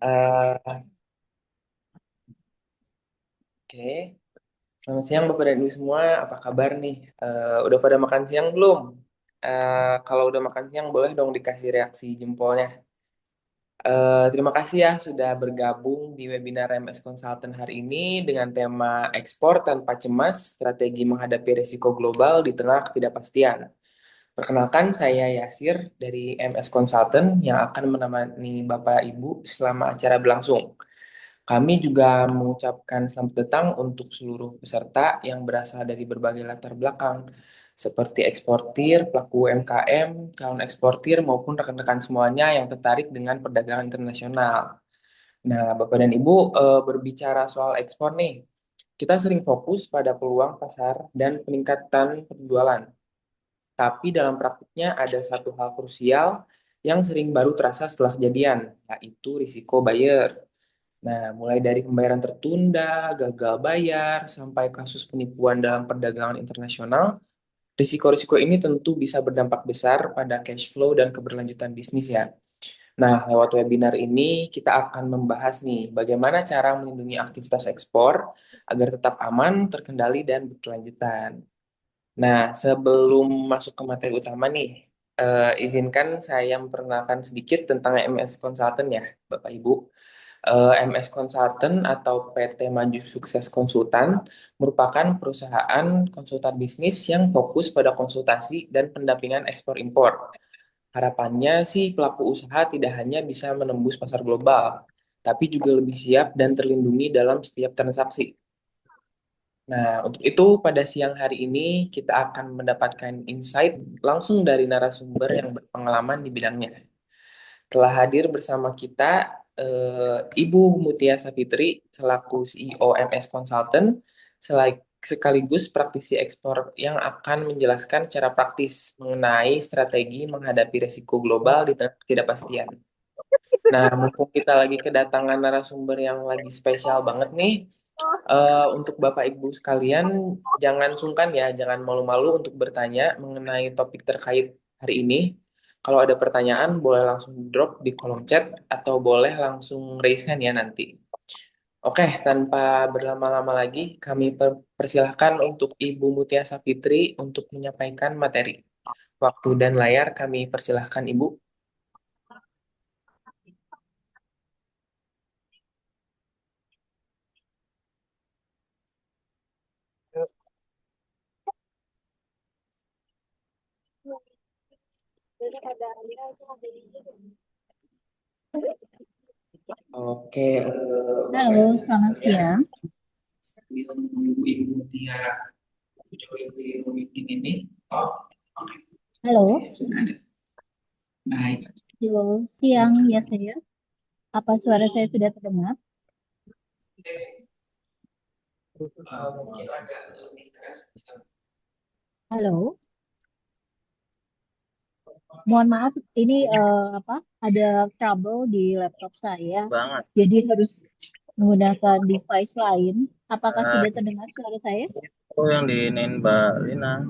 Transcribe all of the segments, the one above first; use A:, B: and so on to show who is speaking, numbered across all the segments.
A: Eh, oke, selamat siang Bapak dan Ibu semua. Apa kabar nih? Udah pada makan siang belum? Kalau udah makan siang, boleh dong dikasih reaksi jempolnya. Terima kasih ya sudah bergabung di webinar MS Consultant hari ini dengan tema ekspor tanpa cemas, strategi menghadapi risiko global di tengah ketidakpastian. Perkenalkan, saya Yasir dari MS Consultant yang akan menemani Bapak Ibu selama acara berlangsung. Kami juga mengucapkan selamat datang untuk seluruh peserta yang berasal dari berbagai latar belakang, seperti eksportir, pelaku UMKM, calon eksportir, maupun rekan-rekan semuanya yang tertarik dengan perdagangan internasional. Nah, Bapak dan Ibu, berbicara soal ekspor nih, kita sering fokus pada peluang pasar dan peningkatan penjualan. Tapi dalam praktiknya ada satu hal krusial yang sering baru terasa setelah kejadian, yaitu risiko buyer. Nah, mulai dari pembayaran tertunda, gagal bayar, sampai kasus penipuan dalam perdagangan internasional, risiko-risiko ini tentu bisa berdampak besar pada cash flow dan keberlanjutan bisnis ya. Nah, lewat webinar ini kita akan membahas nih bagaimana cara melindungi aktivitas ekspor agar tetap aman, terkendali, dan berkelanjutan. Nah, sebelum masuk ke materi utama nih, izinkan saya memperkenalkan sedikit tentang MS Consultant ya, Bapak Ibu. MS Consultant atau PT Maju Sukses Konsultan merupakan perusahaan konsultan bisnis yang fokus pada konsultasi dan pendampingan ekspor impor. Harapannya sih pelaku usaha tidak hanya bisa menembus pasar global, tapi juga lebih siap dan terlindungi dalam setiap transaksi. Nah, untuk itu pada siang hari ini kita akan mendapatkan insight langsung dari narasumber yang berpengalaman di bidangnya. Telah hadir bersama kita Ibu Mutia Safitri selaku CEO MS Consultant sekaligus praktisi ekspor yang akan menjelaskan secara praktis mengenai strategi menghadapi risiko global di tengah ketidakpastian. Nah, mumpung kita lagi kedatangan narasumber yang lagi spesial banget nih, untuk Bapak Ibu sekalian, jangan sungkan ya, jangan malu-malu untuk bertanya mengenai topik terkait hari ini. Kalau ada pertanyaan, boleh langsung drop di kolom chat atau boleh langsung raise hand ya nanti. Oke, tanpa berlama-lama lagi, kami persilahkan untuk Ibu Mutia Safitri untuk menyampaikan materi. Waktu dan layar kami persilahkan Ibu. Oke, Bapak
B: Halo,
A: Ibu
B: selamat
A: sekalian,
B: siang.
A: sambil menunggu Ibu Mutia join di room meeting ini. Oh, oke, oke,
B: Halo,
A: sudah ada. Baik.
B: halo, siang ya saya. Apa suara saya sudah terdengar?
A: Mungkin agak lebih keras.
B: Halo, mohon maaf, ini apa? Ada trouble di laptop saya,
C: Banget.
B: jadi harus menggunakan device lain. Apakah
C: Nah,
B: sudah terdengar suara saya?
C: itu yang diinin Mbak Lina,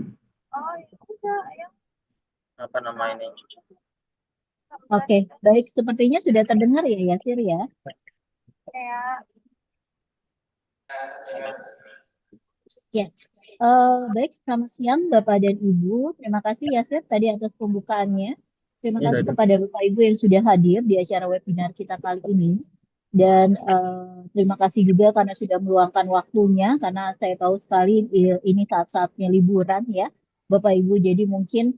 C: apa nama ini?
B: Oke, baik. Sepertinya sudah terdengar ya, Yasir ya. Ya, baik. Selamat siang, Bapak dan Ibu. Terima kasih Yasir tadi atas pembukaannya. Terima
C: Ini
B: kasih
C: udah
B: kepada Bapak Ibu yang sudah hadir di acara webinar kita kali ini. Dan terima kasih juga karena sudah meluangkan waktunya, karena saya tahu sekali ini saat-saatnya liburan ya, Bapak Ibu. Jadi mungkin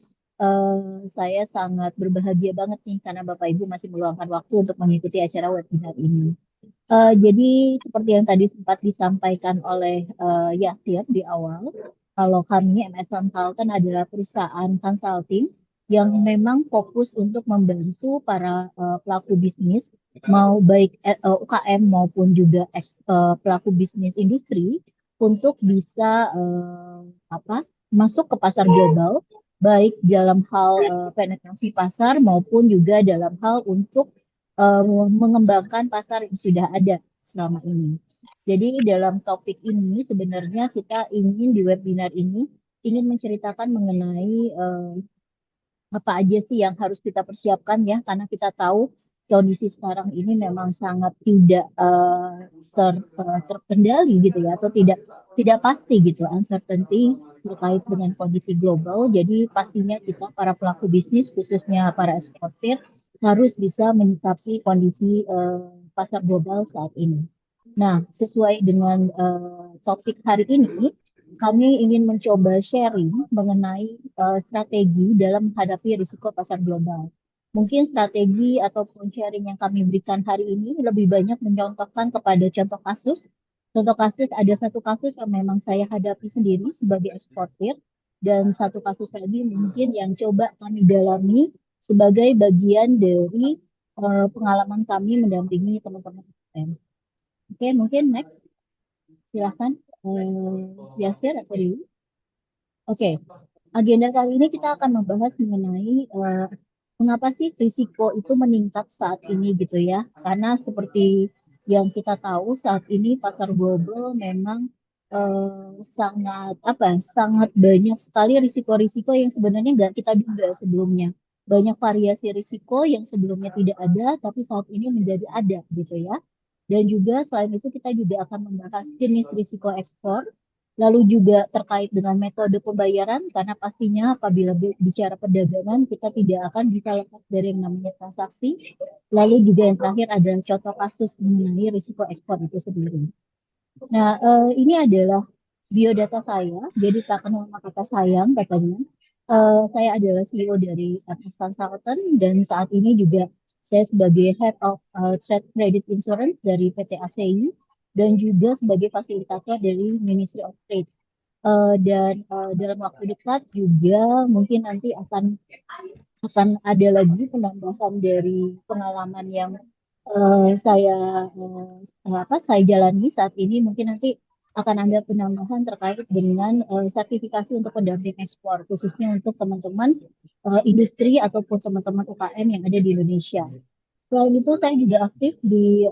B: saya sangat berbahagia banget nih karena Bapak Ibu masih meluangkan waktu untuk mengikuti acara webinar ini. Jadi seperti yang tadi sempat disampaikan oleh Yasir di awal, kalau kami MS Consultant adalah perusahaan consulting yang memang fokus untuk membantu para pelaku bisnis, mau baik UKM maupun juga pelaku bisnis industri, untuk bisa apa masuk ke pasar global, baik dalam hal penetrasi pasar maupun juga dalam hal untuk eh, mengembangkan pasar yang sudah ada selama ini. Jadi dalam topik ini sebenarnya kita ingin di webinar ini ingin menceritakan mengenai apa aja sih yang harus kita persiapkan ya, karena kita tahu kondisi sekarang ini memang sangat tidak terkendali gitu ya, atau tidak pasti gitu, uncertainty terkait dengan kondisi global. Jadi pastinya kita para pelaku bisnis, khususnya para eksportir, harus bisa menyikapi kondisi pasar global saat ini. Nah, sesuai dengan topik hari ini, kami ingin mencoba sharing mengenai strategi dalam menghadapi risiko pasar global. Mungkin strategi ataupun sharing yang kami berikan hari ini lebih banyak mencontohkan kepada contoh kasus. Contoh kasus, ada satu kasus yang memang saya hadapi sendiri sebagai eksportir, dan satu kasus lagi mungkin yang coba kami dalami sebagai bagian dari pengalaman kami mendampingi teman-teman UMKM. Oke, mungkin next, silahkan Yasir atau Dewi. Oke, agenda kali ini kita akan membahas mengenai mengapa sih risiko itu meningkat saat ini gitu ya. Karena seperti yang kita tahu saat ini pasar global memang sangat sangat banyak sekali risiko-risiko yang sebenarnya nggak kita duga sebelumnya. Banyak variasi risiko yang sebelumnya tidak ada, tapi saat ini menjadi ada gitu ya. Dan juga selain itu kita juga akan membahas jenis risiko ekspor, lalu juga terkait dengan metode pembayaran, karena pastinya apabila bicara perdagangan kita tidak akan bisa lepas dari yang namanya transaksi. Lalu juga yang terakhir adalah contoh kasus mengenai risiko ekspor itu sendiri. Nah, ini adalah biodata saya, jadi tak kenal maka kata sayang katanya. Saya adalah CEO dari Atlas Consultant, dan saat ini juga saya sebagai Head of Trade Credit Insurance dari PT ACI, dan juga sebagai fasilitator dari Ministry of Trade. Dan dalam waktu dekat juga mungkin nanti akan ada lagi penambahan dari pengalaman yang saya jalani saat ini. Mungkin nanti akan ada penambahan terkait dengan sertifikasi untuk pendamping ekspor, khususnya untuk teman-teman industri ataupun teman-teman UKM yang ada di Indonesia. Selain itu, saya juga aktif di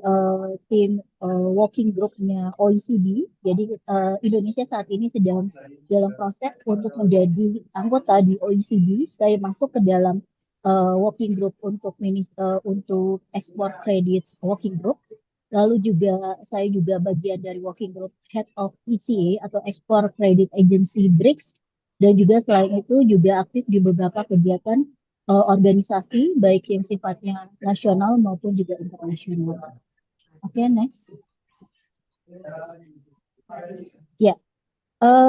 B: tim working group-nya OECD. Jadi Indonesia saat ini sedang dalam proses untuk menjadi anggota di OECD. Saya masuk ke dalam working group untuk export credit working group. Lalu juga saya juga bagian dari working group Head of ECA atau Export Credit Agency BRICS. Dan juga selain itu juga aktif di beberapa kegiatan organisasi baik yang sifatnya nasional maupun juga internasional. Oke, next. Ya,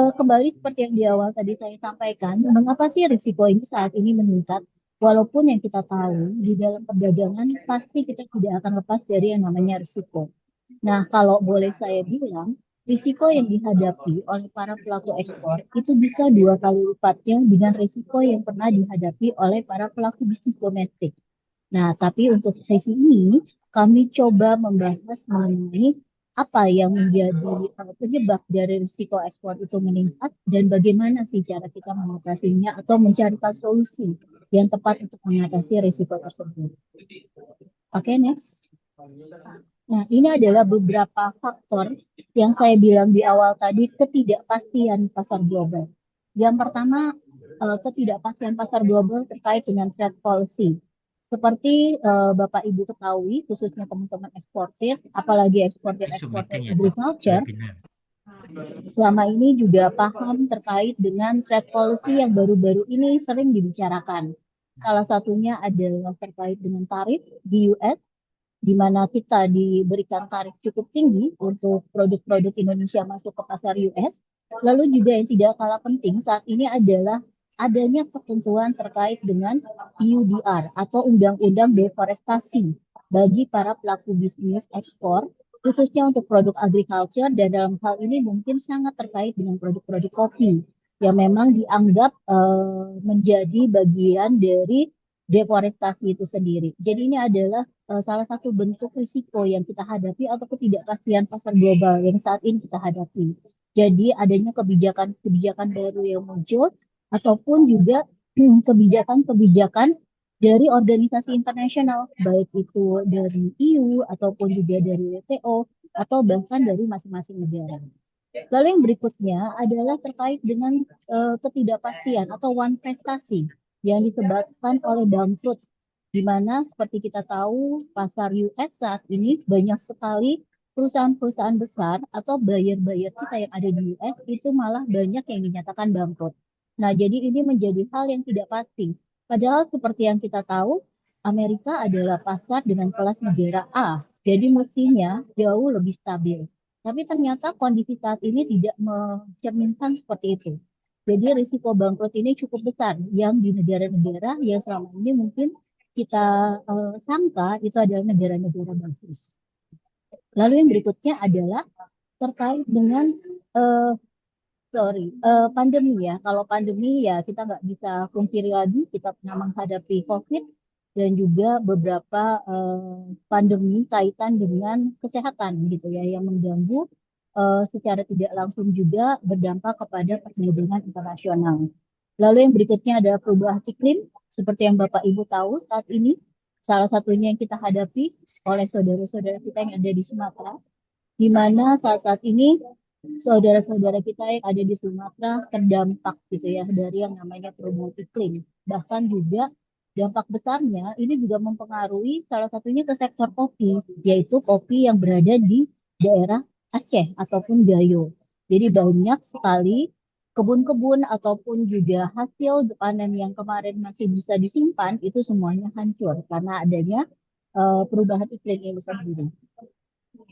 B: kembali seperti yang di awal tadi saya sampaikan, mengapa sih risiko ini saat ini meningkat? Walaupun yang kita tahu di dalam perdagangan pasti kita tidak akan lepas dari yang namanya risiko. Nah, kalau boleh saya bilang, risiko yang dihadapi oleh para pelaku ekspor itu bisa 2 kali lipatnya dengan risiko yang pernah dihadapi oleh para pelaku bisnis domestik. Nah, tapi untuk sesi ini kami coba membahas mengenai apa yang menjadi penyebab dari risiko ekspor itu meningkat, dan bagaimana sih cara kita mengatasinya atau mencarikan solusi yang tepat untuk mengatasi risiko tersebut. Oke, next. Nah, ini adalah beberapa faktor yang saya bilang di awal tadi, ketidakpastian pasar global. Yang pertama, ketidakpastian pasar global terkait dengan trade policy. Seperti Bapak Ibu ketahui, khususnya teman-teman eksportir, apalagi eksportir agriculture, selama ini juga paham terkait dengan trade policy yang baru-baru ini sering dibicarakan. Salah satunya adalah terkait dengan tarif di US, di mana kita diberikan tarif cukup tinggi untuk produk-produk Indonesia masuk ke pasar US. Lalu juga yang tidak kalah penting saat ini adalah adanya ketentuan terkait dengan EUDR atau Undang-Undang Deforestasi bagi para pelaku bisnis ekspor, khususnya untuk produk agriculture, dan dalam hal ini mungkin sangat terkait dengan produk-produk kopi yang memang dianggap menjadi bagian dari deforestasi itu sendiri. Jadi ini adalah salah satu bentuk risiko yang kita hadapi atau ketidakpastian pasar global yang saat ini kita hadapi. Jadi adanya kebijakan-kebijakan baru yang muncul ataupun juga kebijakan-kebijakan dari organisasi internasional, baik itu dari EU ataupun juga dari WTO atau bahkan dari masing-masing negara. Lalu yang berikutnya adalah terkait dengan ketidakpastian atau one prestasi yang disebabkan oleh bangkrut di mana seperti kita tahu pasar US saat ini banyak sekali perusahaan-perusahaan besar atau buyer-buyer kita yang ada di US itu malah banyak yang dinyatakan bangkrut. Nah, jadi ini menjadi hal yang tidak pasti. Padahal seperti yang kita tahu, Amerika adalah pasar dengan kelas negara A, jadi mestinya jauh lebih stabil. Tapi ternyata kondisi saat ini tidak mencerminkan seperti itu. Jadi risiko bangkrut ini cukup besar yang di negara-negara yang selama ini mungkin kita sangka itu adalah negara-negara bagus. Lalu yang berikutnya adalah terkait dengan eh, pandemi ya. Kalau pandemi ya kita nggak bisa pungkiri lagi kita pernah menghadapi COVID dan juga beberapa pandemi kaitan dengan kesehatan gitu ya yang mengganggu secara tidak langsung juga berdampak kepada perdagangan internasional. Lalu yang berikutnya adalah perubahan iklim seperti yang Bapak Ibu tahu saat ini salah satunya yang kita hadapi oleh saudara-saudara kita yang ada di Sumatera di mana saat-saat ini saudara-saudara kita yang ada di Sumatera terdampak gitu ya dari yang namanya perubahan iklim. Bahkan juga dampak besarnya ini juga mempengaruhi salah satunya ke sektor kopi, yaitu kopi yang berada di daerah Aceh ataupun Gayo. Jadi banyak sekali kebun-kebun ataupun juga hasil panen yang kemarin masih bisa disimpan itu semuanya hancur karena adanya perubahan iklim yang besar sendiri.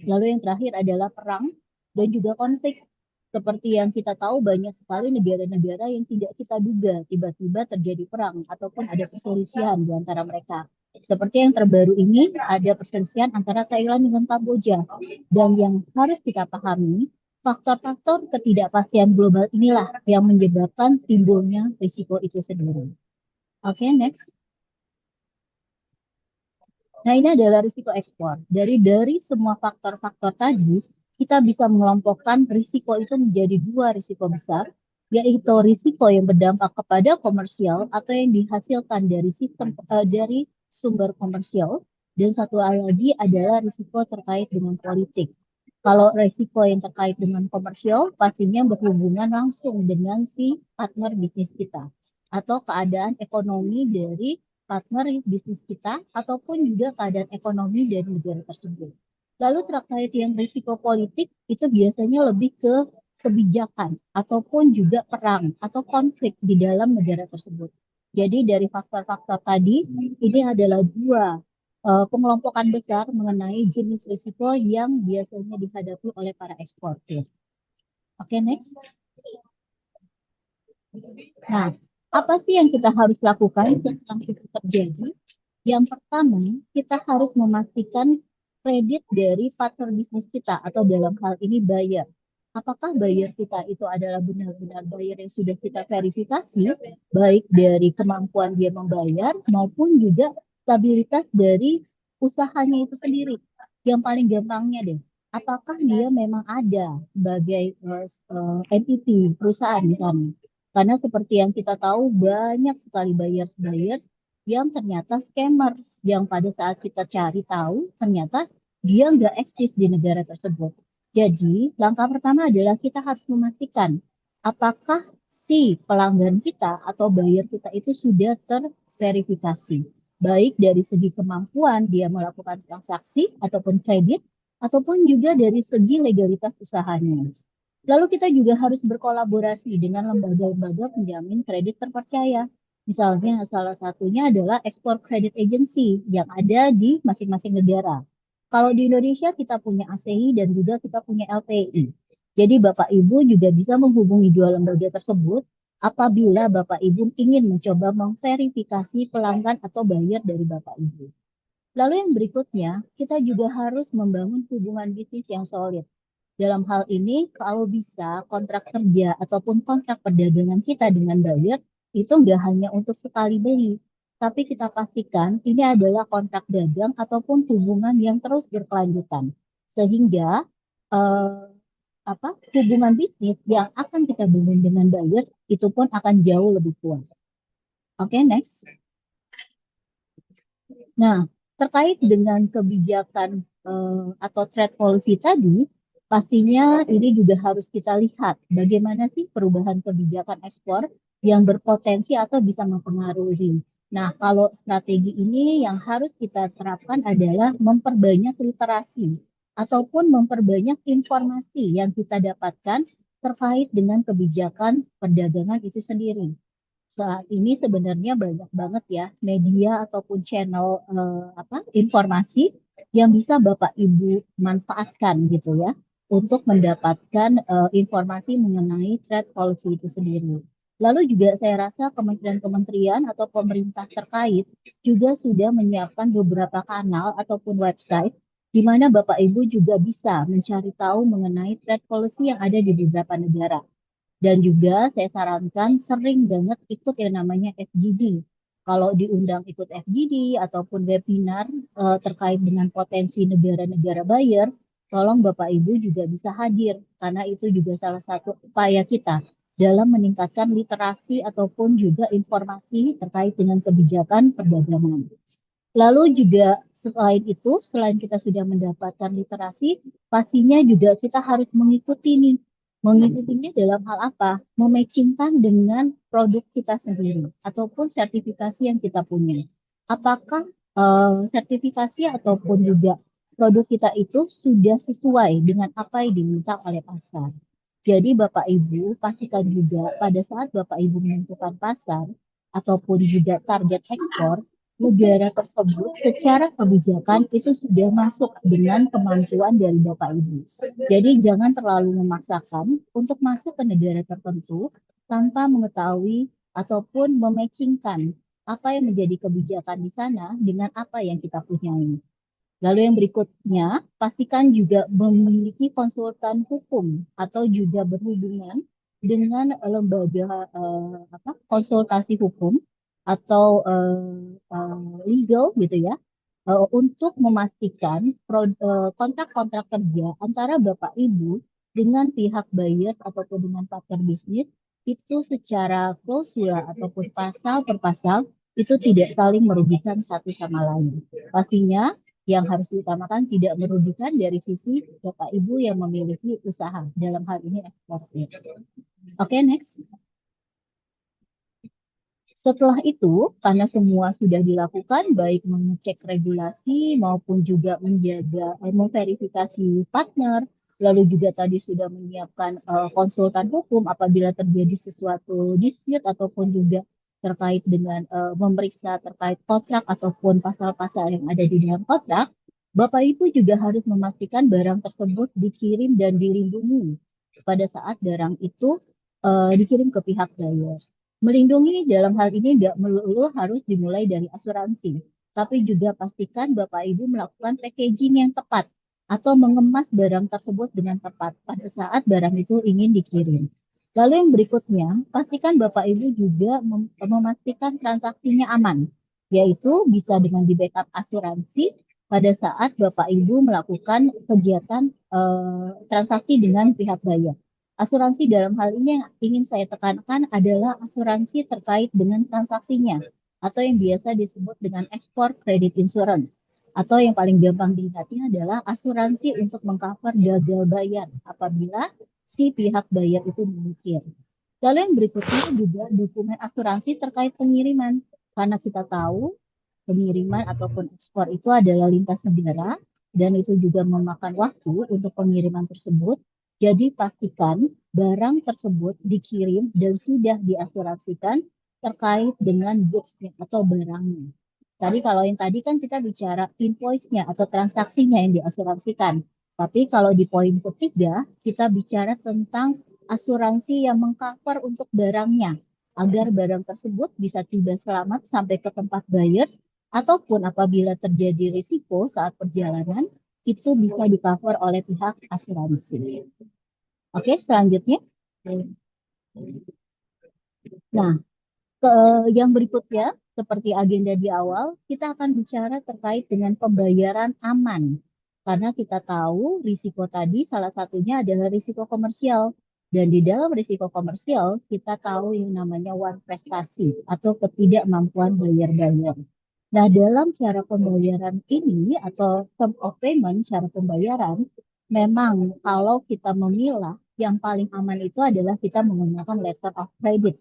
B: Lalu yang terakhir adalah perang dan juga konflik. Seperti yang kita tahu banyak sekali negara-negara yang tidak kita duga tiba-tiba terjadi perang ataupun ada perselisihan di antara mereka. Seperti yang terbaru ini ada perselisihan antara Thailand dengan Kamboja. Dan yang harus kita pahami, faktor-faktor ketidakpastian global inilah yang menyebabkan timbulnya risiko itu sendiri. Oke, next. Nah, ini adalah risiko ekspor. Dari semua faktor-faktor tadi, kita bisa mengelompokkan risiko itu menjadi dua risiko besar, yaitu risiko yang berdampak kepada komersial atau yang dihasilkan dari dari sumber komersial, dan satu hal lagi adalah risiko terkait dengan politik. Kalau risiko yang terkait dengan komersial, pastinya berhubungan langsung dengan si partner bisnis kita atau keadaan ekonomi dari partner bisnis kita ataupun juga keadaan ekonomi dari negara tersebut. Lalu terkait yang risiko politik itu biasanya lebih ke kebijakan ataupun juga perang atau konflik di dalam negara tersebut. Jadi dari faktor-faktor tadi ini adalah dua pengelompokan besar mengenai jenis risiko yang biasanya dihadapi oleh para eksportir. Oke, next. Nah, apa sih yang kita harus lakukan setelah itu terjadi? Yang pertama, kita harus memastikan kredit dari partner bisnis kita atau dalam hal ini buyer. Apakah buyer kita itu adalah benar-benar buyer yang sudah kita verifikasi, baik dari kemampuan dia membayar maupun juga stabilitas dari usahanya itu sendiri. Yang paling gampangnya deh, apakah dia memang ada sebagai entity perusahaan di sana? Karena seperti yang kita tahu banyak sekali buyers-buyers yang ternyata scammer yang pada saat kita cari tahu ternyata dia nggak eksis di negara tersebut. Jadi langkah pertama adalah kita harus memastikan apakah si pelanggan kita atau buyer kita itu sudah terverifikasi. Baik dari segi kemampuan dia melakukan transaksi ataupun kredit, ataupun juga dari segi legalitas usahanya. Lalu kita juga harus berkolaborasi dengan lembaga-lembaga penjamin kredit terpercaya. Misalnya salah satunya adalah Export Credit Agency yang ada di masing-masing negara. Kalau di Indonesia kita punya ASEI dan juga kita punya LPI. Jadi Bapak Ibu juga bisa menghubungi dua lembaga tersebut apabila Bapak Ibu ingin mencoba memverifikasi pelanggan atau buyer dari Bapak Ibu. Lalu yang berikutnya, kita juga harus membangun hubungan bisnis yang solid. Dalam hal ini, kalau bisa kontrak kerja ataupun kontrak perdagangan kita dengan buyer itu nggak hanya untuk sekali beli, tapi kita pastikan ini adalah kontrak dagang ataupun hubungan yang terus berkelanjutan, sehingga eh, hubungan bisnis yang akan kita bangun dengan buyer itu pun akan jauh lebih kuat. Oke, next. Nah, terkait dengan kebijakan atau trade policy tadi, pastinya ini juga harus kita lihat bagaimana sih perubahan kebijakan ekspor yang berpotensi atau bisa mempengaruhi Nah, kalau strategi ini yang harus kita terapkan adalah memperbanyak literasi ataupun memperbanyak informasi yang kita dapatkan terkait dengan kebijakan perdagangan itu sendiri. Saat ini sebenarnya banyak banget ya media ataupun channel informasi yang bisa Bapak Ibu manfaatkan gitu ya untuk mendapatkan informasi mengenai trade policy itu sendiri. Lalu juga saya rasa kementerian-kementerian atau pemerintah terkait juga sudah menyiapkan beberapa kanal ataupun website di mana Bapak Ibu juga bisa mencari tahu mengenai trade policy yang ada di beberapa negara. Dan juga saya sarankan sering banget ikut yang namanya FGD. Kalau diundang ikut FGD ataupun webinar terkait dengan potensi negara-negara buyer, tolong Bapak Ibu juga bisa hadir karena itu juga salah satu upaya kita dalam meningkatkan literasi ataupun juga informasi terkait dengan kebijakan perdagangan. Lalu juga selain itu, selain kita sudah mendapatkan literasi, pastinya juga kita harus mengikuti nih. Mengikutinya dalam hal apa? Mematchingkan dengan produk kita sendiri ataupun sertifikasi yang kita punya. Apakah sertifikasi ataupun juga produk kita itu sudah sesuai dengan apa yang diminta oleh pasar? Jadi Bapak Ibu pastikan juga pada saat Bapak Ibu menentukan pasar ataupun juga target ekspor, negara tersebut secara kebijakan itu sudah masuk dengan kemampuan dari Bapak Ibu. Jadi jangan terlalu memaksakan untuk masuk ke negara tertentu tanpa mengetahui ataupun mematchingkan apa yang menjadi kebijakan di sana dengan apa yang kita punyai. Lalu yang berikutnya, pastikan juga memiliki konsultan hukum atau juga berhubungan dengan lembaga konsultasi hukum atau legal gitu ya, untuk memastikan kontrak-kontrak kerja antara Bapak Ibu dengan pihak buyer ataupun dengan partner bisnis itu secara klausula ataupun pasal per pasal itu tidak saling merugikan satu sama lain. Pastinya yang harus diutamakan tidak merugikan dari sisi Bapak Ibu yang memiliki usaha, dalam hal ini eksportir. Oke, next. Setelah itu, karena semua sudah dilakukan, baik mengecek regulasi maupun juga menjaga, memverifikasi partner, lalu juga tadi sudah menyiapkan konsultan hukum apabila terjadi sesuatu dispute ataupun juga terkait dengan memeriksa terkait kontrak ataupun pasal-pasal yang ada di dalam kontrak, Bapak Ibu juga harus memastikan barang tersebut dikirim dan dilindungi pada saat barang itu dikirim ke pihak buyer. Melindungi dalam hal ini tidak melulu harus dimulai dari asuransi, tapi juga pastikan Bapak Ibu melakukan packaging yang tepat atau mengemas barang tersebut dengan tepat pada saat barang itu ingin dikirim. Lalu yang berikutnya, pastikan Bapak Ibu juga memastikan transaksinya aman, yaitu bisa dengan di backup asuransi pada saat Bapak Ibu melakukan kegiatan transaksi dengan pihak buyer. Asuransi dalam hal ini yang ingin saya tekankan adalah asuransi terkait dengan transaksinya atau yang biasa disebut dengan export credit insurance atau yang paling gampang diingatnya adalah asuransi untuk mengcover gagal bayar apabila si pihak bayar itu mengukir. Lalu yang berikutnya juga dokumen asuransi terkait pengiriman karena kita tahu pengiriman ataupun ekspor itu adalah lintas negara dan itu juga memakan waktu untuk pengiriman tersebut. Jadi pastikan barang tersebut dikirim dan sudah diasuransikan terkait dengan goods-nya atau barangnya. Tadi kalau yang tadi kan kita bicara invoice-nya atau transaksinya yang diasuransikan. Tapi kalau di poin ketiga, kita bicara tentang asuransi yang mengcover untuk barangnya agar barang tersebut bisa tiba selamat sampai ke tempat buyer ataupun apabila terjadi risiko saat perjalanan itu bisa di-cover oleh pihak asuransi. Oke, selanjutnya. Nah, yang berikutnya, seperti agenda di awal, kita akan bicara terkait dengan pembayaran aman. Karena kita tahu risiko tadi salah satunya adalah risiko komersial. Dan di dalam risiko komersial, kita tahu yang namanya one prestasi atau ketidakmampuan bayar-bayar. Nah, dalam cara pembayaran ini atau term of payment, cara pembayaran, memang kalau kita memilah, yang paling aman itu adalah kita menggunakan letter of credit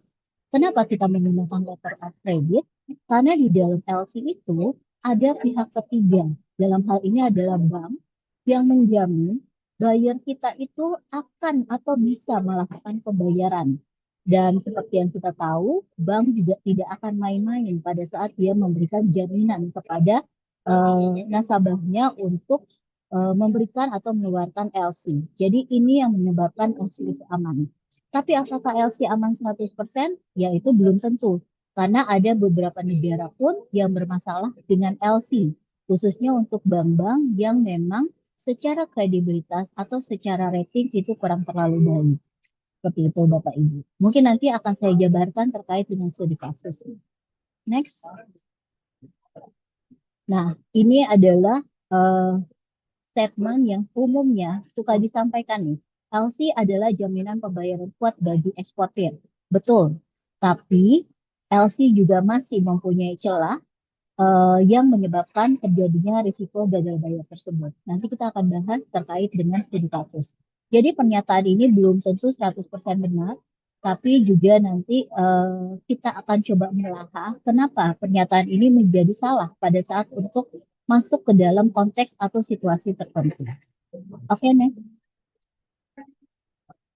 B: Kenapa kita menggunakan letter of credit? Karena di dalam LC itu ada pihak ketiga. Dalam hal ini adalah bank yang menjamin buyer kita itu akan atau bisa melakukan pembayaran. Dan seperti yang kita tahu, bank juga tidak akan main-main pada saat dia memberikan jaminan kepada nasabahnya untuk memberikan atau mengeluarkan LC. Jadi ini yang menyebabkan LC itu aman. Tapi apakah LC aman 100%? Ya itu belum tentu. Karena ada beberapa negara pun yang bermasalah dengan LC. Khususnya untuk bank-bank yang memang secara kredibilitas atau secara rating itu kurang terlalu baik. Seperti itu Bapak Ibu. Mungkin nanti akan saya jabarkan terkait dengan studi kasus. Next. Nah, ini adalah statement yang umumnya suka disampaikan nih. LC adalah jaminan pembayaran kuat bagi eksportir. Betul. Tapi LC juga masih mempunyai celah yang menyebabkan terjadinya risiko gagal bayar tersebut. Nanti kita akan bahas terkait dengan studi kasus. Jadi pernyataan ini belum tentu 100% benar, tapi juga nanti kita akan coba melahirkan kenapa pernyataan ini menjadi salah pada saat untuk masuk ke dalam konteks atau situasi tertentu. Oke, Nek.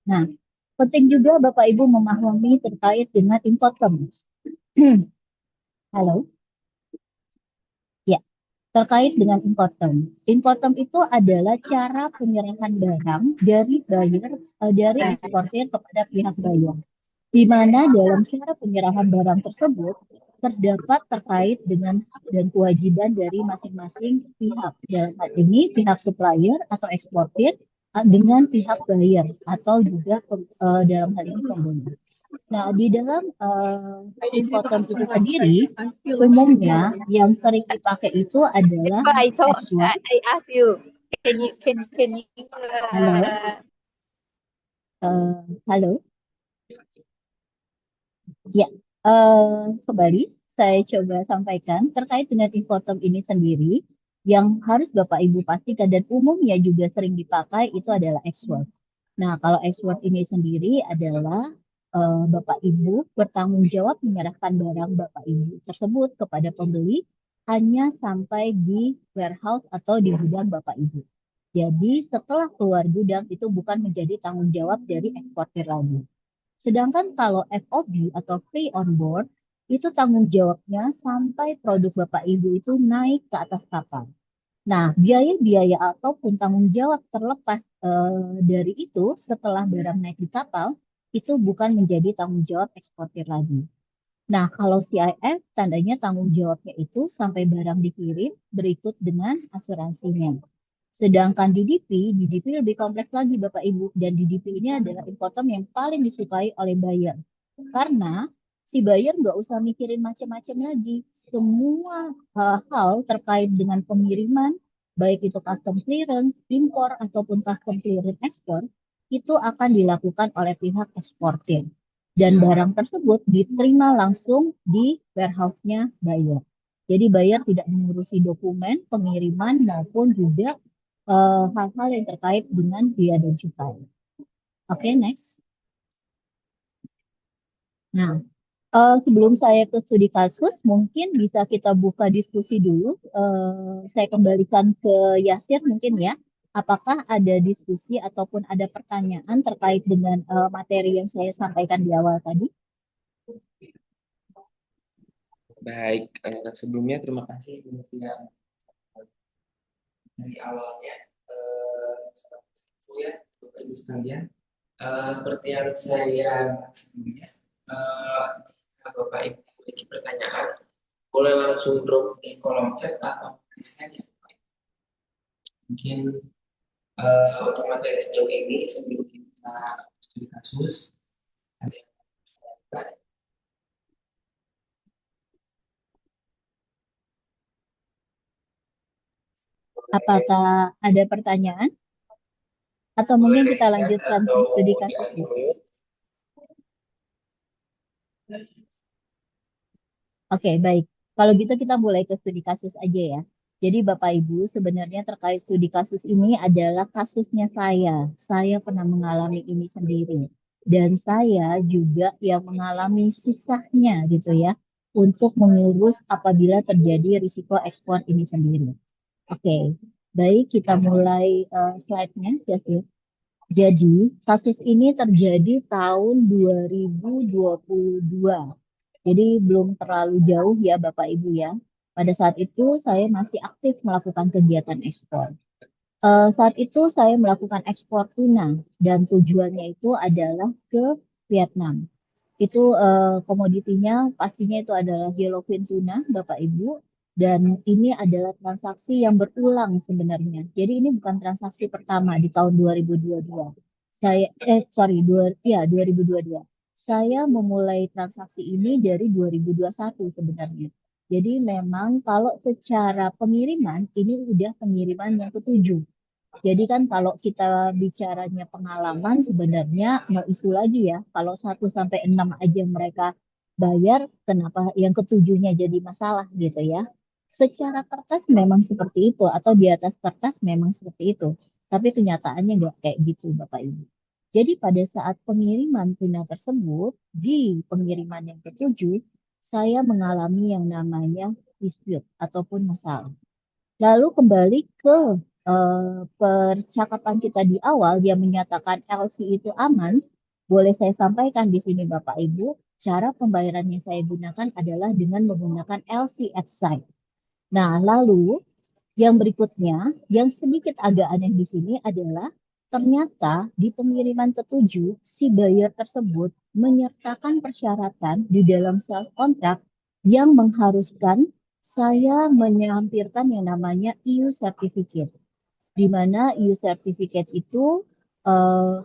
B: Nah, penting juga Bapak Ibu memahami terkait dengan import term. Halo? Ya, terkait dengan import term. Import term itu adalah cara penyerahan barang dari buyer, dari eksportir kepada pihak buyer. Di mana dalam cara penyerahan barang tersebut terdapat terkait dengan hak dan kewajiban dari masing-masing pihak. Dalam hal ini pihak supplier atau eksportir dengan pihak buyer atau juga dalam hal ini pembeli. Nah, di dalam import term itu sendiri, umumnya yang sering dipakai itu adalah
D: I thought
B: S1.
D: I asked you, can you
B: Halo, halo. Ya, kembali saya coba sampaikan terkait dengan import term ini sendiri yang harus Bapak Ibu pastikan dan umumnya juga sering dipakai itu adalah ex-work. Nah, kalau ex-work ini sendiri adalah Bapak Ibu bertanggung jawab menyerahkan barang Bapak Ibu tersebut kepada pembeli hanya sampai di warehouse atau di gudang Bapak Ibu. Jadi setelah keluar gudang itu bukan menjadi tanggung jawab dari eksportir lagi. Sedangkan kalau FOB atau free on board, itu tanggung jawabnya sampai produk Bapak Ibu itu naik ke atas kapal. Nah, biaya-biaya ataupun tanggung jawab terlepas dari itu setelah barang naik di kapal, itu bukan menjadi tanggung jawab eksportir lagi. Nah, kalau CIF tandanya tanggung jawabnya itu sampai barang dikirim berikut dengan asuransinya. Sedangkan DDP lebih kompleks lagi Bapak Ibu. Dan DDP ini adalah importer yang paling disukai oleh buyer. Karena si buyer nggak usah mikirin macam-macam lagi. Semua hal terkait dengan pengiriman, baik itu custom clearance, impor, ataupun custom clearance ekspor, itu akan dilakukan oleh pihak eksportir. Dan barang tersebut diterima langsung di warehouse-nya buyer. Jadi buyer tidak mengurusi dokumen, pengiriman, maupun juga hal-hal yang terkait dengan biaya dan cukai. Oke, next. Nah, sebelum saya ke studi kasus, mungkin bisa kita buka diskusi dulu. Saya kembalikan ke Yasir mungkin ya. Apakah ada diskusi ataupun ada pertanyaan terkait dengan materi yang saya sampaikan di awal tadi?
A: Baik, sebelumnya terima kasih yang dari awalnya. Ya, Bapak Ibu sekalian, seperti yang saya bahas sebelumnya, jika Bapak Ibu memiliki pertanyaan, boleh langsung drop di kolom chat atau tuliskan ya. Mungkin untuk materi sejauh ini sebelum kita studi kasus, ada yang bertanya?
B: Apakah ada pertanyaan? Atau mungkin
A: Boleh
B: kita
A: raise hand
B: lanjutkan
A: atau
B: studi
A: di
B: kasus?
A: unmute.
B: Oke, baik. Kalau gitu kita mulai ke studi kasus aja ya. Jadi Bapak Ibu, sebenarnya terkait studi kasus ini adalah kasusnya saya. Saya pernah mengalami ini sendiri. dan saya juga yang mengalami susahnya gitu ya untuk mengurus apabila terjadi risiko ekspor ini sendiri. Oke, baik kita mulai slide-nya, Jasir. Jadi, kasus ini terjadi tahun 2022. Jadi, belum terlalu jauh ya Bapak Ibu ya. Pada saat itu saya masih aktif melakukan kegiatan ekspor. Saat itu saya melakukan ekspor tuna dan tujuannya itu adalah ke Vietnam. Itu komoditinya pastinya itu adalah yellowfin tuna, Bapak Ibu. Dan ini adalah transaksi yang berulang sebenarnya. Jadi ini bukan transaksi pertama di tahun 2022. Sorry, 2022. Saya memulai transaksi ini dari 2021 sebenarnya. Jadi memang kalau secara pengiriman, ini udah pengiriman yang ketujuh. Jadi kan kalau kita bicaranya pengalaman sebenarnya no isu lagi ya. Kalau 1 sampai 6 aja mereka bayar, kenapa yang ketujuhnya jadi masalah gitu ya. Secara kertas memang seperti itu atau di atas kertas memang seperti itu. Tapi kenyataannya nggak kayak gitu Bapak Ibu. Jadi pada saat pengiriman tuna tersebut, di pengiriman yang ketujuh, saya mengalami yang namanya dispute ataupun masalah. Lalu kembali ke percakapan kita di awal yang menyatakan LC itu aman, boleh saya sampaikan di sini Bapak Ibu, cara pembayaran yang saya gunakan adalah dengan menggunakan LC at site. Nah, lalu yang berikutnya, yang sedikit agak aneh di sini adalah ternyata di pengiriman ketujuh, si buyer tersebut menyertakan persyaratan di dalam sales contract yang mengharuskan saya menyampirkan yang namanya EU certificate, di mana EU certificate itu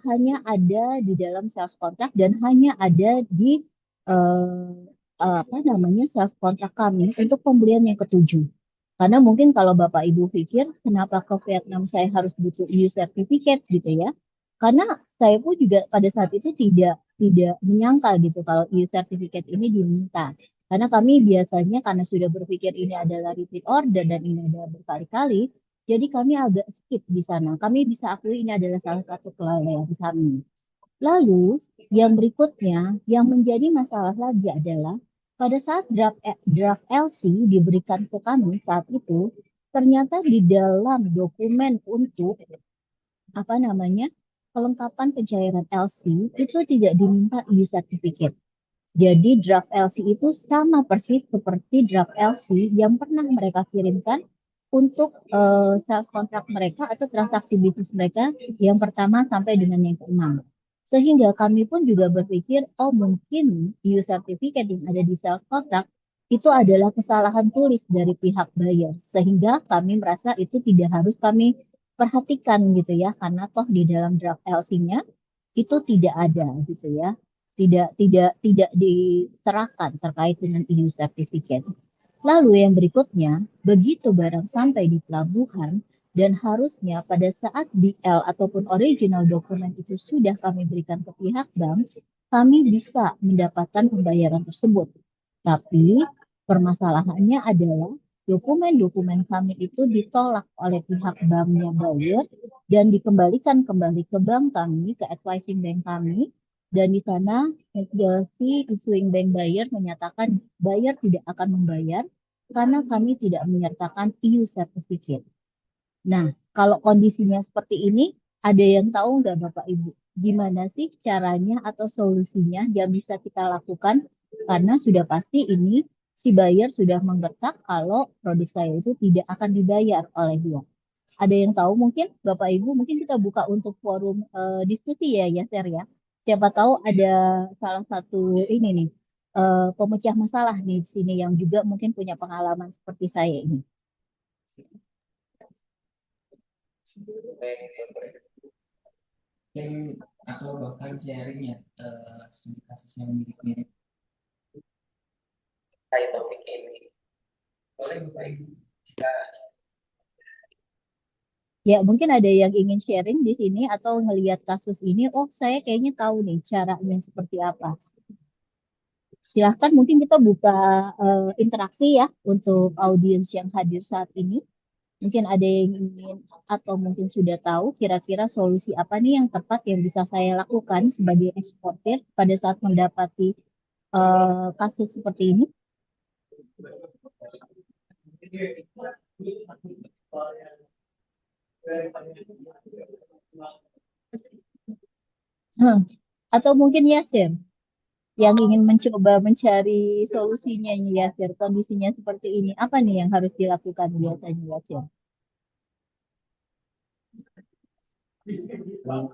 B: hanya ada di dalam sales contract dan hanya ada di eh, apa namanya sales contract kami untuk pembelian yang ketujuh. Karena mungkin kalau Bapak Ibu pikir, kenapa ke Vietnam saya harus butuh EU certificate gitu ya? Karena saya pun juga pada saat itu tidak menyangka gitu kalau EU certificate ini diminta. Karena kami biasanya karena sudah berpikir ini adalah repeat order dan ini adalah berkali-kali, jadi kami agak skip di sana. Kami bisa akui ini adalah salah satu kelalaian kami. Lalu yang berikutnya yang menjadi masalah lagi adalah pada saat draft LC diberikan ke kami saat itu, ternyata di dalam dokumen untuk apa namanya kelengkapan pencairan LC itu tidak diminta EU certificate. Jadi draft LC itu sama persis seperti draft LC yang pernah mereka kirimkan untuk sales kontrak mereka atau transaksi bisnis mereka yang pertama sampai dengan yang keenam. Sehingga kami pun juga berpikir, oh mungkin EU certificate yang ada di sales kontrak itu adalah kesalahan tulis dari pihak buyer. Sehingga kami merasa itu tidak harus kami perhatikan gitu ya, karena toh di dalam draft LC-nya itu tidak ada gitu ya, tidak diterahkan terkait dengan EU certificate. Lalu yang berikutnya, begitu barang sampai di pelabuhan dan harusnya pada saat DL ataupun original dokumen itu sudah kami berikan ke pihak bank, kami bisa mendapatkan pembayaran tersebut. Tapi permasalahannya adalah dokumen-dokumen kami itu ditolak oleh pihak banknya buyer dan dikembalikan kembali ke bank kami, ke advising bank kami. Dan di sana si issuing bank buyer menyatakan buyer tidak akan membayar karena kami tidak menyertakan EU certificate. Nah, kalau kondisinya seperti ini, ada yang tahu nggak Bapak Ibu? Gimana sih caranya atau solusinya yang bisa kita lakukan? Karena sudah pasti ini si buyer sudah menggertak kalau produk saya itu tidak akan dibayar oleh dia. Ada yang tahu mungkin Bapak Ibu, mungkin kita buka untuk forum diskusi ya, Yaser ya. Siapa tahu ada salah satu ini nih pemecah masalah di sini yang juga mungkin punya pengalaman seperti saya ini.
A: Mungkin atau bahkan sharing ya studi kasus yang mirip-mirip kayak topik ini. Boleh Bapak Ibu jika
B: Ya, mungkin ada yang ingin sharing di sini atau ngelihat kasus ini, oh saya kayaknya tahu nih caranya seperti apa. Silahkan mungkin kita buka interaksi ya untuk audiens yang hadir saat ini. Mungkin ada yang ingin atau mungkin sudah tahu kira-kira solusi apa nih yang tepat yang bisa saya lakukan sebagai eksportir pada saat mendapati kasus seperti ini? Hmm. Atau mungkin Yasir yang ingin mencoba mencari solusinya nih Yasir, kondisinya seperti ini. Apa nih yang harus dilakukan biasanya Yasir?
A: Hmm.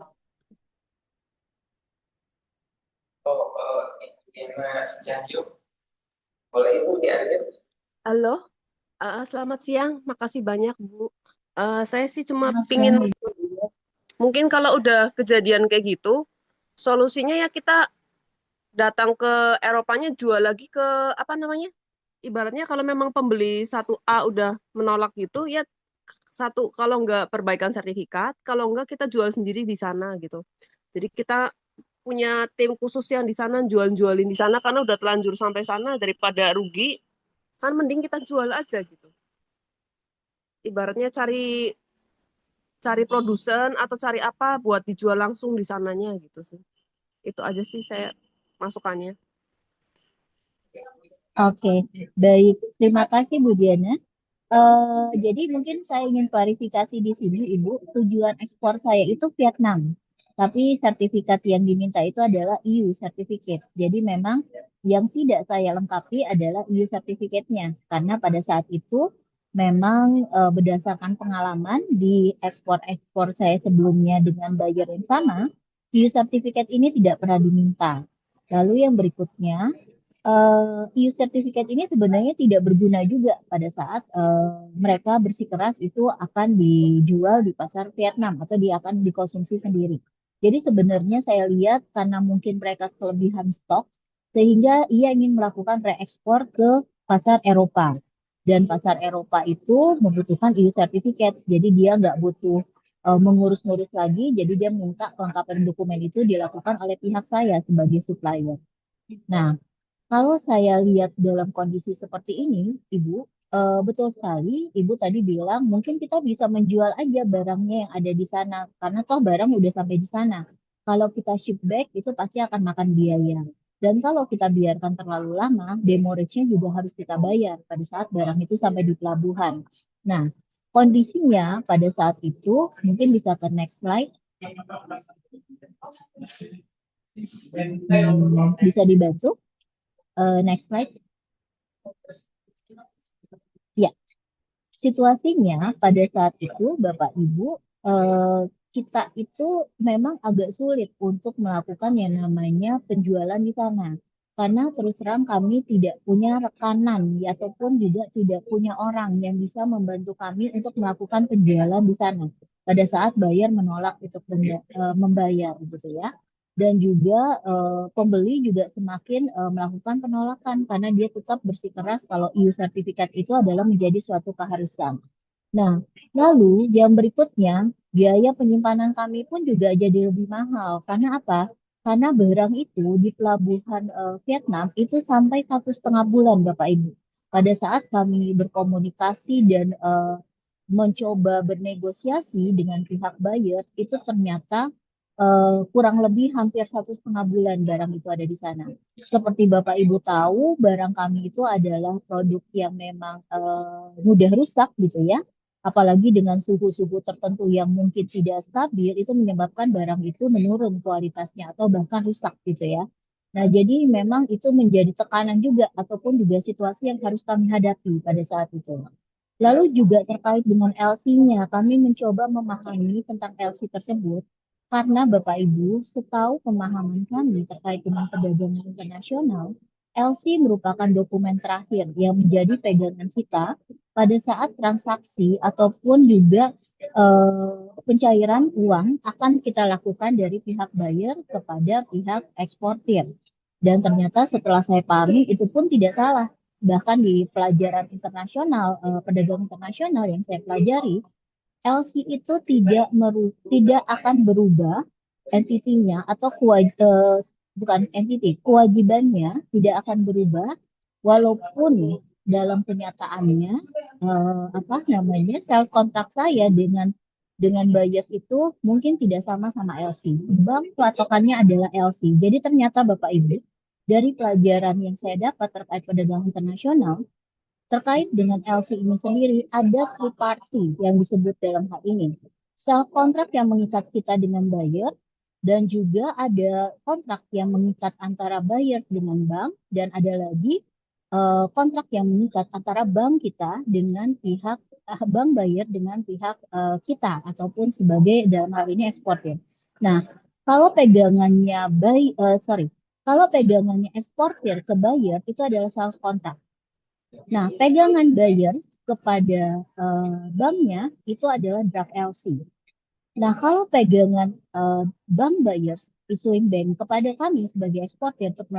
A: Oh, Diana Cahyo, boleh Ibu diambil?
E: Halo, selamat siang. Makasih banyak, Bu. Saya sih cuma
B: Selamat
E: pingin,
B: siang.
E: mungkin kalau udah kejadian kayak gitu, solusinya ya kita datang ke Eropanya jual lagi ke, apa namanya? Ibaratnya kalau memang pembeli satu A udah menolak gitu, ya satu, kalau nggak perbaikan sertifikat, kalau nggak kita jual sendiri di sana gitu. Jadi kita punya tim khusus yang di sana jual-jualin di sana karena udah telanjur sampai sana daripada rugi, kan mending kita jual aja gitu. Ibaratnya cari cari produsen atau cari apa buat dijual langsung di sananya gitu sih. Itu aja sih saya masukannya.
B: Oke, baik. Terima kasih Bu Diana. Jadi mungkin saya ingin klarifikasi di sini, Ibu. Tujuan ekspor saya itu Vietnam. Tapi sertifikat yang diminta itu adalah EU Certificate. Jadi memang yang tidak saya lengkapi adalah EU Certificate-nya. Karena pada saat itu memang berdasarkan pengalaman di ekspor-ekspor saya sebelumnya dengan buyer yang sama, EU Certificate ini tidak pernah diminta. Lalu yang berikutnya, EU sertifikat ini sebenarnya tidak berguna juga pada saat mereka bersikeras itu akan dijual di pasar Vietnam atau dia akan dikonsumsi sendiri. Jadi sebenarnya saya lihat karena mungkin mereka kelebihan stok sehingga ia ingin melakukan reekspor ke pasar Eropa. Dan pasar Eropa itu membutuhkan EU sertifikat. Jadi dia nggak butuh mengurus-ngurus lagi. Jadi dia minta kelengkapan dokumen itu dilakukan oleh pihak saya sebagai supplier. Nah, kalau saya lihat dalam kondisi seperti ini, Ibu, betul sekali. Ibu tadi bilang mungkin kita bisa menjual aja barangnya yang ada di sana, karena toh barang udah sampai di sana. Kalau kita ship back itu pasti akan makan biaya. Dan kalau kita biarkan terlalu lama, demurrage-nya juga harus kita bayar pada saat barang itu sampai di pelabuhan. Nah, kondisinya pada saat itu mungkin bisa ke next slide. Bisa dibantu? Next slide. Ya, situasinya pada saat itu, Bapak Ibu, eh, kita itu memang agak sulit untuk melakukan yang namanya penjualan di sana. Karena terus terang kami tidak punya rekanan, ya, ataupun juga tidak punya orang yang bisa membantu kami untuk melakukan penjualan di sana. Pada saat buyer menolak untuk membayar, gitu ya. Dan juga pembeli juga semakin melakukan penolakan karena dia tetap bersikeras kalau EU sertifikat itu adalah menjadi suatu keharusan. Nah, lalu yang berikutnya, biaya penyimpanan kami pun juga jadi lebih mahal. Karena apa? Karena barang itu di pelabuhan Vietnam itu sampai 1,5 bulan, Bapak Ibu. Pada saat kami berkomunikasi dan mencoba bernegosiasi dengan pihak buyer, itu ternyata kurang lebih hampir 1,5 bulan barang itu ada di sana. Seperti Bapak Ibu tahu, barang kami itu adalah produk yang memang mudah rusak gitu ya. Apalagi dengan suhu-suhu tertentu yang mungkin tidak stabil, itu menyebabkan barang itu menurun kualitasnya atau bahkan rusak gitu ya. Nah, jadi memang itu menjadi tekanan juga ataupun juga situasi yang harus kami hadapi pada saat itu. Lalu juga terkait dengan LC-nya, kami mencoba memahami tentang LC tersebut karena Bapak Ibu, setahu pemahaman kami terkait dengan perdagangan internasional, LC merupakan dokumen terakhir yang menjadi pegangan kita pada saat transaksi ataupun juga pencairan uang akan kita lakukan dari pihak buyer kepada pihak eksportir. Dan ternyata setelah saya pahami itu pun tidak salah. Bahkan di pelajaran internasional, perdagangan internasional yang saya pelajari, LC itu tidak akan berubah entitinya atau bukan entiti, kewajibannya tidak akan berubah walaupun dalam kenyataannya sales kontrak saya dengan buyers itu mungkin tidak sama LC. Bank patokannya adalah LC. Jadi ternyata Bapak Ibu, dari pelajaran yang saya dapat terkait perdagangan internasional, terkait dengan LC ini sendiri, ada three party yang disebut dalam hal ini. Sales kontrak yang mengikat kita dengan buyer, dan juga ada kontrak yang mengikat antara buyer dengan bank, dan ada lagi kontrak yang mengikat antara bank kita dengan pihak bank buyer dengan pihak kita ataupun sebagai dalam hal ini eksportir. Nah, kalau pegangannya kalau pegangannya eksportir ke buyer itu adalah sales kontrak. Nah, pegangan buyer kepada banknya itu adalah draft LC. Nah, kalau pegangan bank buyers, issuing bank kepada kami sebagai eksportir untuk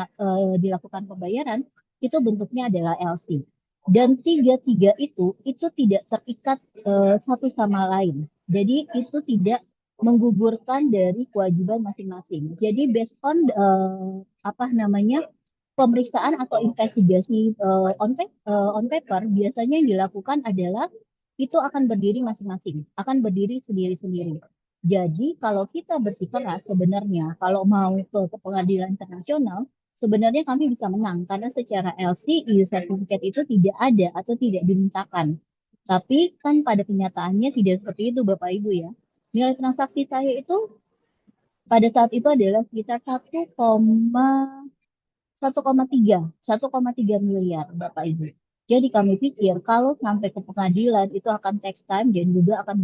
B: dilakukan pembayaran, itu bentuknya adalah LC. Dan tiga-tiga itu tidak terikat satu sama lain. Jadi itu tidak menggugurkan dari kewajiban masing-masing. Jadi based on pemeriksaan atau investigasi on paper biasanya yang dilakukan adalah itu akan berdiri masing-masing, akan berdiri sendiri-sendiri. Jadi kalau kita bersikeras sebenarnya kalau mau ke pengadilan internasional, sebenarnya kami bisa menang karena secara LC EU sertifikat itu tidak ada atau tidak dimintakan. Tapi kan pada kenyataannya tidak seperti itu Bapak Ibu ya. Nilai transaksi saya itu pada saat itu adalah sekitar 1,3 miliar Bapak Ibu. Jadi kami pikir kalau sampai ke pengadilan itu akan take time dan juga akan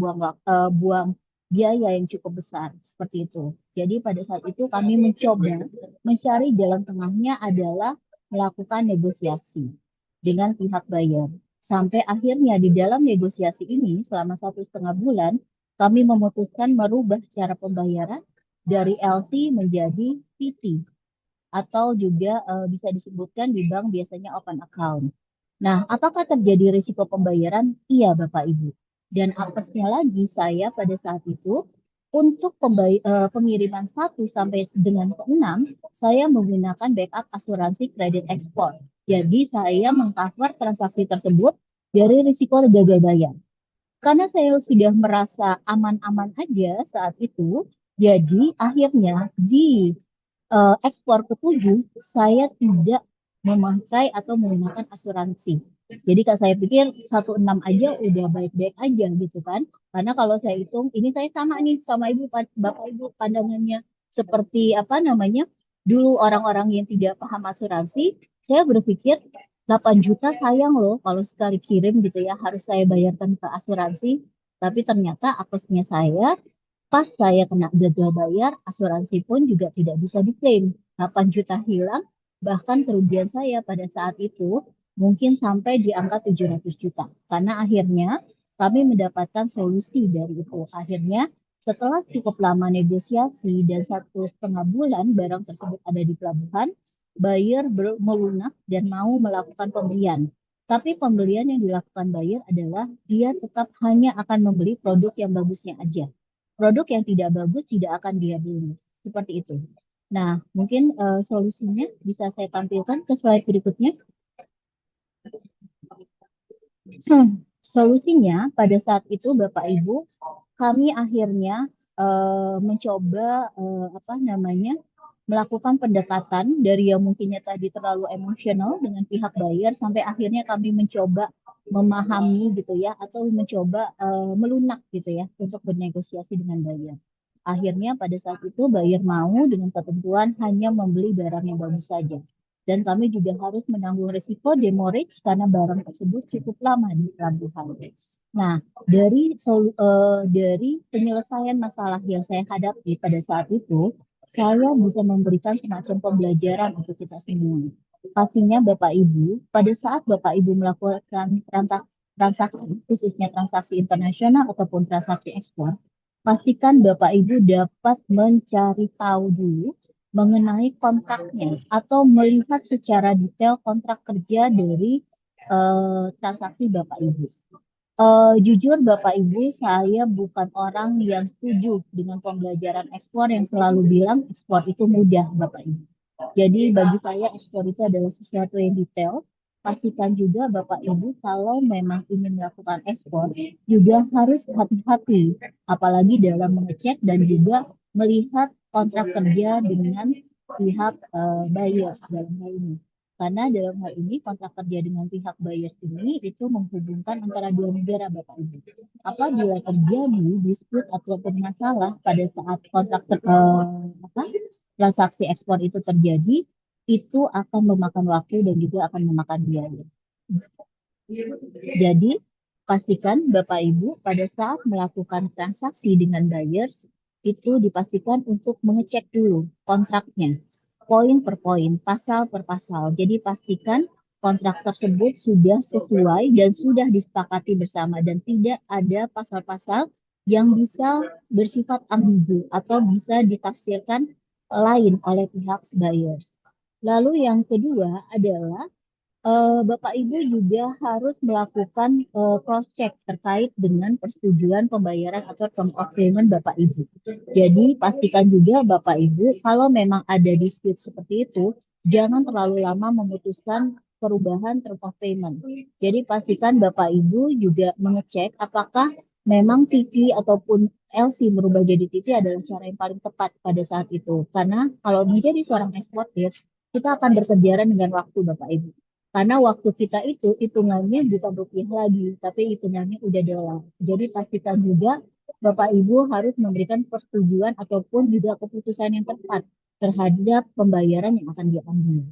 B: buang biaya yang cukup besar seperti itu. Jadi pada saat itu kami mencoba mencari jalan tengahnya adalah melakukan negosiasi dengan pihak buyer. Sampai akhirnya di dalam negosiasi ini selama 1,5 bulan kami memutuskan merubah cara pembayaran dari LC menjadi PT atau juga bisa disebutkan di bank biasanya open account. Nah, apakah terjadi risiko pembayaran? Iya, Bapak Ibu. Dan apesnya lagi saya pada saat itu untuk pengiriman 1 sampai dengan ke-6, saya menggunakan backup asuransi kredit ekspor. Jadi saya mengcover transaksi tersebut dari risiko gagal bayar. Karena saya sudah merasa aman-aman aja saat itu, jadi akhirnya di ekspor ke-7 saya tidak memakai atau menggunakan asuransi. Jadi kalau saya pikir 1,6 aja udah baik-baik aja gitu kan. Karena kalau saya hitung, ini saya sama nih sama Bapak Ibu pandangannya seperti dulu orang-orang yang tidak paham asuransi, saya berpikir 8 juta sayang loh kalau sekali kirim gitu ya harus saya bayarkan ke asuransi. Tapi ternyata apesnya saya pas saya kena gagal bayar, asuransi pun juga tidak bisa diklaim. 8 juta hilang, bahkan kerugian saya pada saat itu mungkin sampai di angka 700 juta. Karena akhirnya kami mendapatkan solusi dari itu. Akhirnya setelah cukup lama negosiasi dan 1,5 bulan barang tersebut ada di pelabuhan, buyer melunak dan mau melakukan pembelian. Tapi pembelian yang dilakukan buyer adalah dia tetap hanya akan membeli produk yang bagusnya aja. Produk yang tidak bagus tidak akan dia beli. Seperti itu. Nah, mungkin solusinya bisa saya tampilkan ke slide berikutnya. Solusinya pada saat itu Bapak Ibu, kami akhirnya mencoba melakukan pendekatan dari yang mungkinnya tadi terlalu emosional dengan pihak buyer sampai akhirnya kami mencoba memahami gitu ya atau mencoba melunak gitu ya untuk bernegosiasi dengan buyer. Akhirnya pada saat itu buyer mau dengan ketentuan hanya membeli barang yang bagus saja. Dan kami juga harus menanggung risiko demurrage karena barang tersebut cukup lama di pelabuhan. Nah, dari penyelesaian masalah yang saya hadapi pada saat itu, saya bisa memberikan semacam pembelajaran untuk kita semua. Pastinya Bapak Ibu, pada saat Bapak Ibu melakukan transaksi, khususnya transaksi internasional ataupun transaksi ekspor, pastikan Bapak Ibu dapat mencari tahu dulu mengenai kontraknya atau melihat secara detail kontrak kerja dari transaksi Bapak Ibu. Jujur Bapak Ibu, saya bukan orang yang setuju dengan pembelajaran ekspor yang selalu bilang ekspor itu mudah Bapak Ibu. Jadi bagi saya ekspor itu adalah sesuatu yang detail pastikan juga Bapak Ibu kalau memang ingin melakukan ekspor juga harus hati-hati, apalagi dalam mengecek dan juga melihat kontrak kerja dengan pihak buyer dalam hal ini. Karena dalam hal ini kontrak kerja dengan pihak buyer ini itu menghubungkan antara dua negara Bapak Ibu. Apabila terjadi dispute ataupun masalah pada saat transaksi ekspor itu terjadi, itu akan memakan waktu dan juga akan memakan biaya. Jadi, pastikan Bapak Ibu pada saat melakukan transaksi dengan buyers, itu dipastikan untuk mengecek dulu kontraknya, poin per poin, pasal per pasal. Jadi, pastikan kontrak tersebut sudah sesuai dan sudah disepakati bersama dan tidak ada pasal-pasal yang bisa bersifat ambigu atau bisa ditafsirkan lain oleh pihak buyers. Lalu yang kedua adalah Bapak Ibu juga harus melakukan cross check terkait dengan persetujuan pembayaran atau term of payment Bapak Ibu. Jadi pastikan juga Bapak Ibu kalau memang ada dispute seperti itu, jangan terlalu lama memutuskan perubahan term of payment. Jadi pastikan Bapak Ibu juga mengecek apakah memang TP ataupun LC berubah jadi TP adalah cara yang paling tepat pada saat itu. Karena kalau menjadi seorang eksportir, kita akan berkejaran dengan waktu Bapak Ibu. Karena waktu kita itu hitungannya bukan rupiah lagi, tapi hitungannya udah dolar. Jadi pastikan juga Bapak Ibu harus memberikan persetujuan ataupun juga keputusan yang tepat terhadap pembayaran yang akan diambil.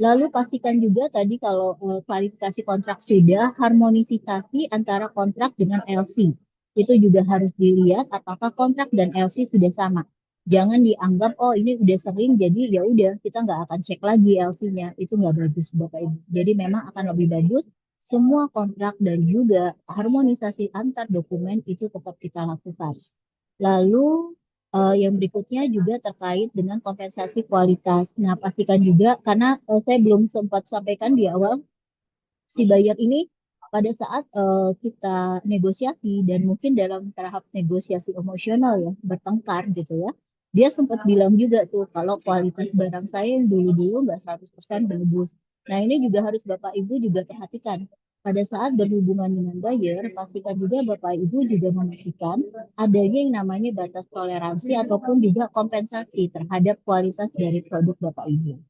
B: Lalu pastikan juga tadi kalau klarifikasi kontrak sudah, harmonisasi antara kontrak dengan LC. Itu juga harus dilihat apakah kontrak dan LC sudah sama. Jangan dianggap oh ini udah sering jadi ya udah kita nggak akan cek lagi LC-nya. Itu nggak bagus Bapak Ibu. Jadi memang akan lebih bagus semua kontrak dan juga harmonisasi antar dokumen itu tetap kita lakukan. Lalu yang berikutnya juga terkait dengan kompensasi kualitas. Nah, pastikan juga karena saya belum sempat sampaikan di awal, si buyer ini pada saat kita negosiasi dan mungkin dalam tahap negosiasi emosional ya, bertengkar gitu ya, dia sempat bilang juga tuh kalau kualitas barang saya yang dulu-dulu nggak 100% bagus. Nah, ini juga harus Bapak Ibu juga perhatikan. Pada saat berhubungan dengan buyer, pastikan juga Bapak Ibu juga memastikan adanya yang namanya batas toleransi ataupun juga kompensasi terhadap kualitas dari produk Bapak Ibu.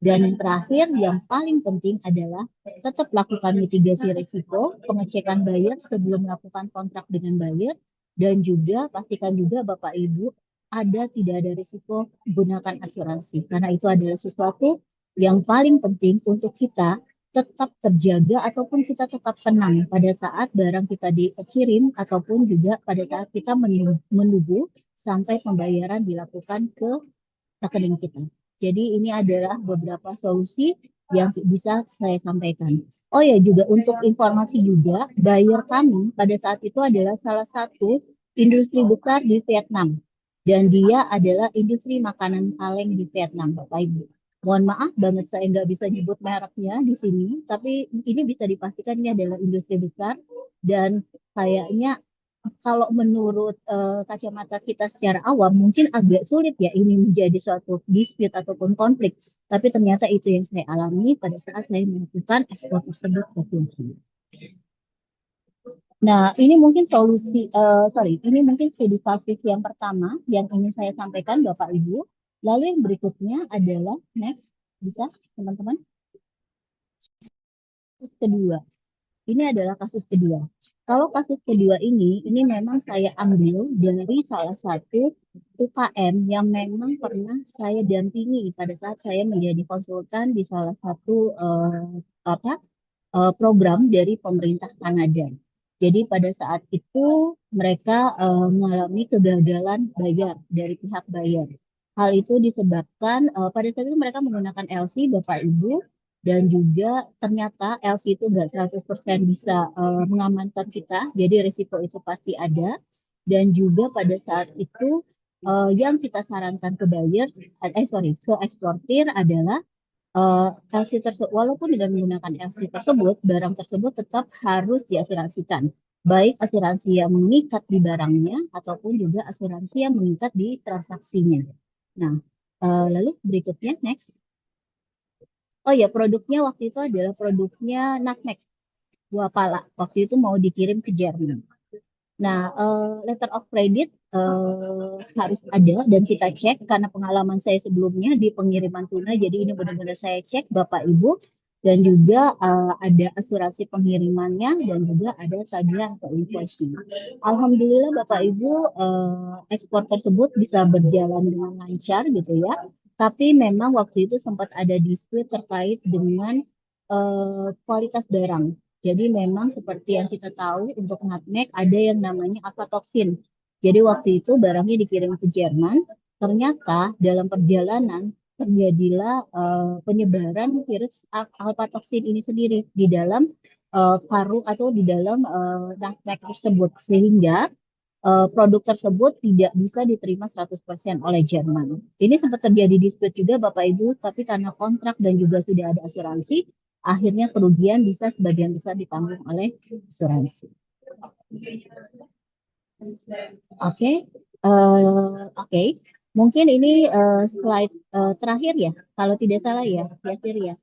B: Dan yang terakhir, yang paling penting adalah tetap lakukan mitigasi risiko, pengecekan buyer sebelum melakukan kontrak dengan buyer, dan juga pastikan juga Bapak Ibu tidak ada risiko gunakan asuransi. Karena itu adalah sesuatu yang paling penting untuk kita tetap terjaga ataupun kita tetap tenang pada saat barang kita dikirim ataupun juga pada saat kita menunggu sampai pembayaran dilakukan ke rekening kita. Jadi ini adalah beberapa solusi yang bisa saya sampaikan. Oh ya juga untuk informasi juga, buyer kami pada saat itu adalah salah satu industri besar di Vietnam. Dan dia adalah industri makanan kaleng di Vietnam, Bapak Ibu. Mohon maaf banget saya nggak bisa nyebut mereknya di sini, tapi ini bisa dipastikan ini adalah industri besar dan kayaknya kalau menurut kacamata kita secara awam mungkin agak sulit ya ini menjadi suatu dispute ataupun konflik. Tapi ternyata itu yang saya alami pada saat saya melakukan ekspor tersebut ke Turki. Nah, ini mungkin ini mungkin studi kasus yang pertama yang ingin saya sampaikan Bapak Ibu. Lalu yang berikutnya adalah next, bisa teman-teman? Kasus kedua. Ini adalah kasus kedua. Kalau kasus kedua ini memang saya ambil dari salah satu UKM yang memang pernah saya dampingi pada saat saya menjadi konsultan di salah satu program dari pemerintah Kanada. Jadi pada saat itu mereka mengalami kegagalan bayar dari pihak bayar. Hal itu disebabkan pada saat itu mereka menggunakan LC Bapak Ibu dan juga ternyata LC itu nggak 100% bisa mengamankan kita, jadi risiko itu pasti ada. Dan juga pada saat itu yang kita sarankan ke buyer, ke eksportir adalah LC tersebut, walaupun dengan menggunakan LC tersebut, barang tersebut tetap harus diasuransikan. Baik asuransi yang mengikat di barangnya ataupun juga asuransi yang mengikat di transaksinya. Nah, lalu berikutnya, next. Oh ya, produknya waktu itu adalah produknya nutmeg, buah pala. Waktu itu mau dikirim ke Jerman. Nah, letter of credit harus ada dan kita cek karena pengalaman saya sebelumnya di pengiriman tuna. Jadi ini benar-benar saya cek Bapak Ibu dan juga ada asuransi pengirimannya dan juga ada tagihan atau invoice. Alhamdulillah Bapak Ibu ekspor tersebut bisa berjalan dengan lancar gitu ya. Tapi memang waktu itu sempat ada dispute terkait dengan kualitas barang. Jadi memang seperti yang kita tahu untuk nutmeg ada yang namanya aflatoksin. Jadi waktu itu barangnya dikirim ke Jerman, ternyata dalam perjalanan terjadilah penyebaran virus aflatoksin ini sendiri di dalam karung atau di dalam nutmeg tersebut sehingga produk tersebut tidak bisa diterima 100% oleh Jerman. Ini sempat terjadi dispute juga Bapak Ibu, tapi karena kontrak dan juga sudah ada asuransi, akhirnya kerugian bisa sebagian besar ditanggung oleh asuransi. Oke, oke. Mungkin ini slide terakhir ya, kalau tidak salah ya, Yasir ya.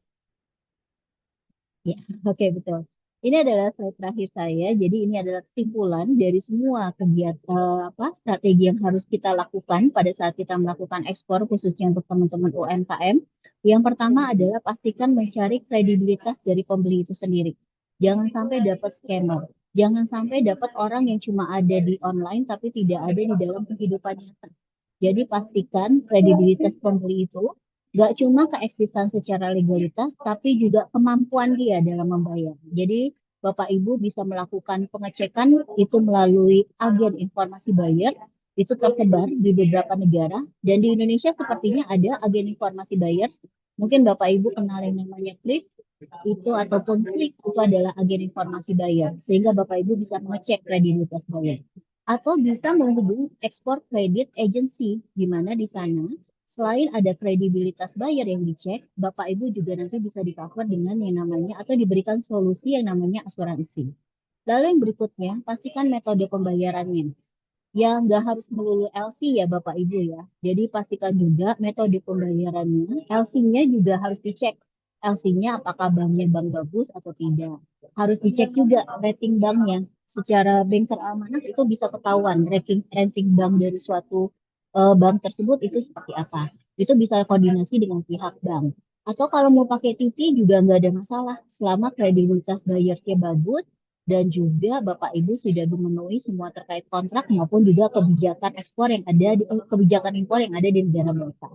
B: Ya, oke betul. Ini adalah slide terakhir saya. Jadi ini adalah kesimpulan dari semua kegiatan strategi yang harus kita lakukan pada saat kita melakukan ekspor khususnya untuk teman-teman UMKM. Yang pertama adalah pastikan mencari kredibilitas dari pembeli itu sendiri. Jangan sampai dapat scammer. Jangan sampai dapat orang yang cuma ada di online tapi tidak ada di dalam kehidupan nyata. Jadi pastikan kredibilitas pembeli itu gak cuma keeksistensi secara legalitas, tapi juga kemampuan dia dalam membayar. Jadi Bapak Ibu bisa melakukan pengecekan itu melalui agen informasi buyer, itu tersebar di beberapa negara, dan di Indonesia sepertinya ada agen informasi buyer. Mungkin Bapak Ibu kenal yang namanya Klik, itu ataupun Klik itu adalah agen informasi buyer, sehingga Bapak Ibu bisa mengecek kredibilitas buyer. Atau bisa menghubungi export credit agency, di mana di sana selain ada kredibilitas buyer yang dicek, Bapak Ibu juga nanti bisa di-cover dengan yang namanya atau diberikan solusi yang namanya asuransi. Lalu yang berikutnya, pastikan metode pembayarannya. Ya, nggak harus melulu LC ya Bapak Ibu ya. Jadi pastikan juga metode pembayarannya, LC-nya juga harus dicek. LC-nya apakah banknya bank bagus atau tidak. Harus dicek juga rating banknya. Secara bank teramanah itu bisa ketahuan rating bank dari suatu bank tersebut itu seperti apa. Itu bisa koordinasi dengan pihak bank. Atau kalau mau pakai TP juga nggak ada masalah. Selama kredibilitas bayarnya bagus, dan juga Bapak Ibu sudah memenuhi semua terkait kontrak maupun juga kebijakan ekspor yang ada di kebijakan impor yang ada di negara mereka.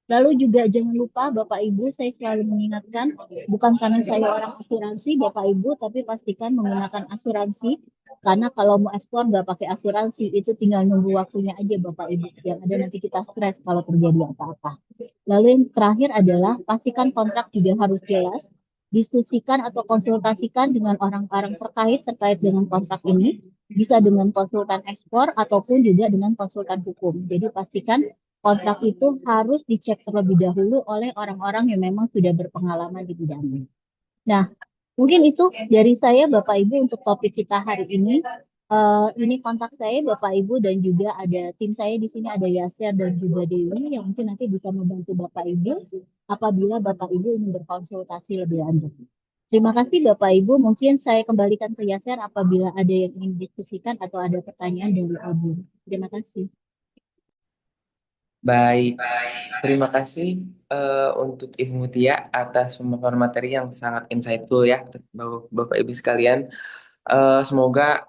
B: Lalu juga jangan lupa Bapak Ibu, saya selalu mengingatkan, bukan karena saya orang asuransi Bapak Ibu, tapi pastikan menggunakan asuransi, karena kalau mau ekspor nggak pakai asuransi, itu tinggal nunggu waktunya aja Bapak Ibu. Yang ada nanti kita stres kalau terjadi apa-apa. Lalu yang terakhir adalah pastikan kontrak juga harus jelas, diskusikan atau konsultasikan dengan orang-orang terkait dengan kontrak ini, bisa dengan konsultan ekspor ataupun juga dengan konsultan hukum. Jadi pastikan kontrak itu harus dicek terlebih dahulu oleh orang-orang yang memang sudah berpengalaman di bidangnya. Nah, mungkin itu dari saya Bapak Ibu untuk topik kita hari ini. Ini kontak saya Bapak Ibu dan juga ada tim saya di sini ada Yasir dan juga Dewi yang mungkin nanti bisa membantu Bapak Ibu apabila Bapak Ibu ingin berkonsultasi lebih lanjut. Terima kasih Bapak Ibu. Mungkin saya kembalikan ke Yasir apabila ada yang ingin diskusikan atau ada pertanyaan dari Ibu. Terima kasih.
A: Baik, terima kasih untuk Ibu Mutia atas pemaparan materi yang sangat insightful ya, Bapak Ibu sekalian. Semoga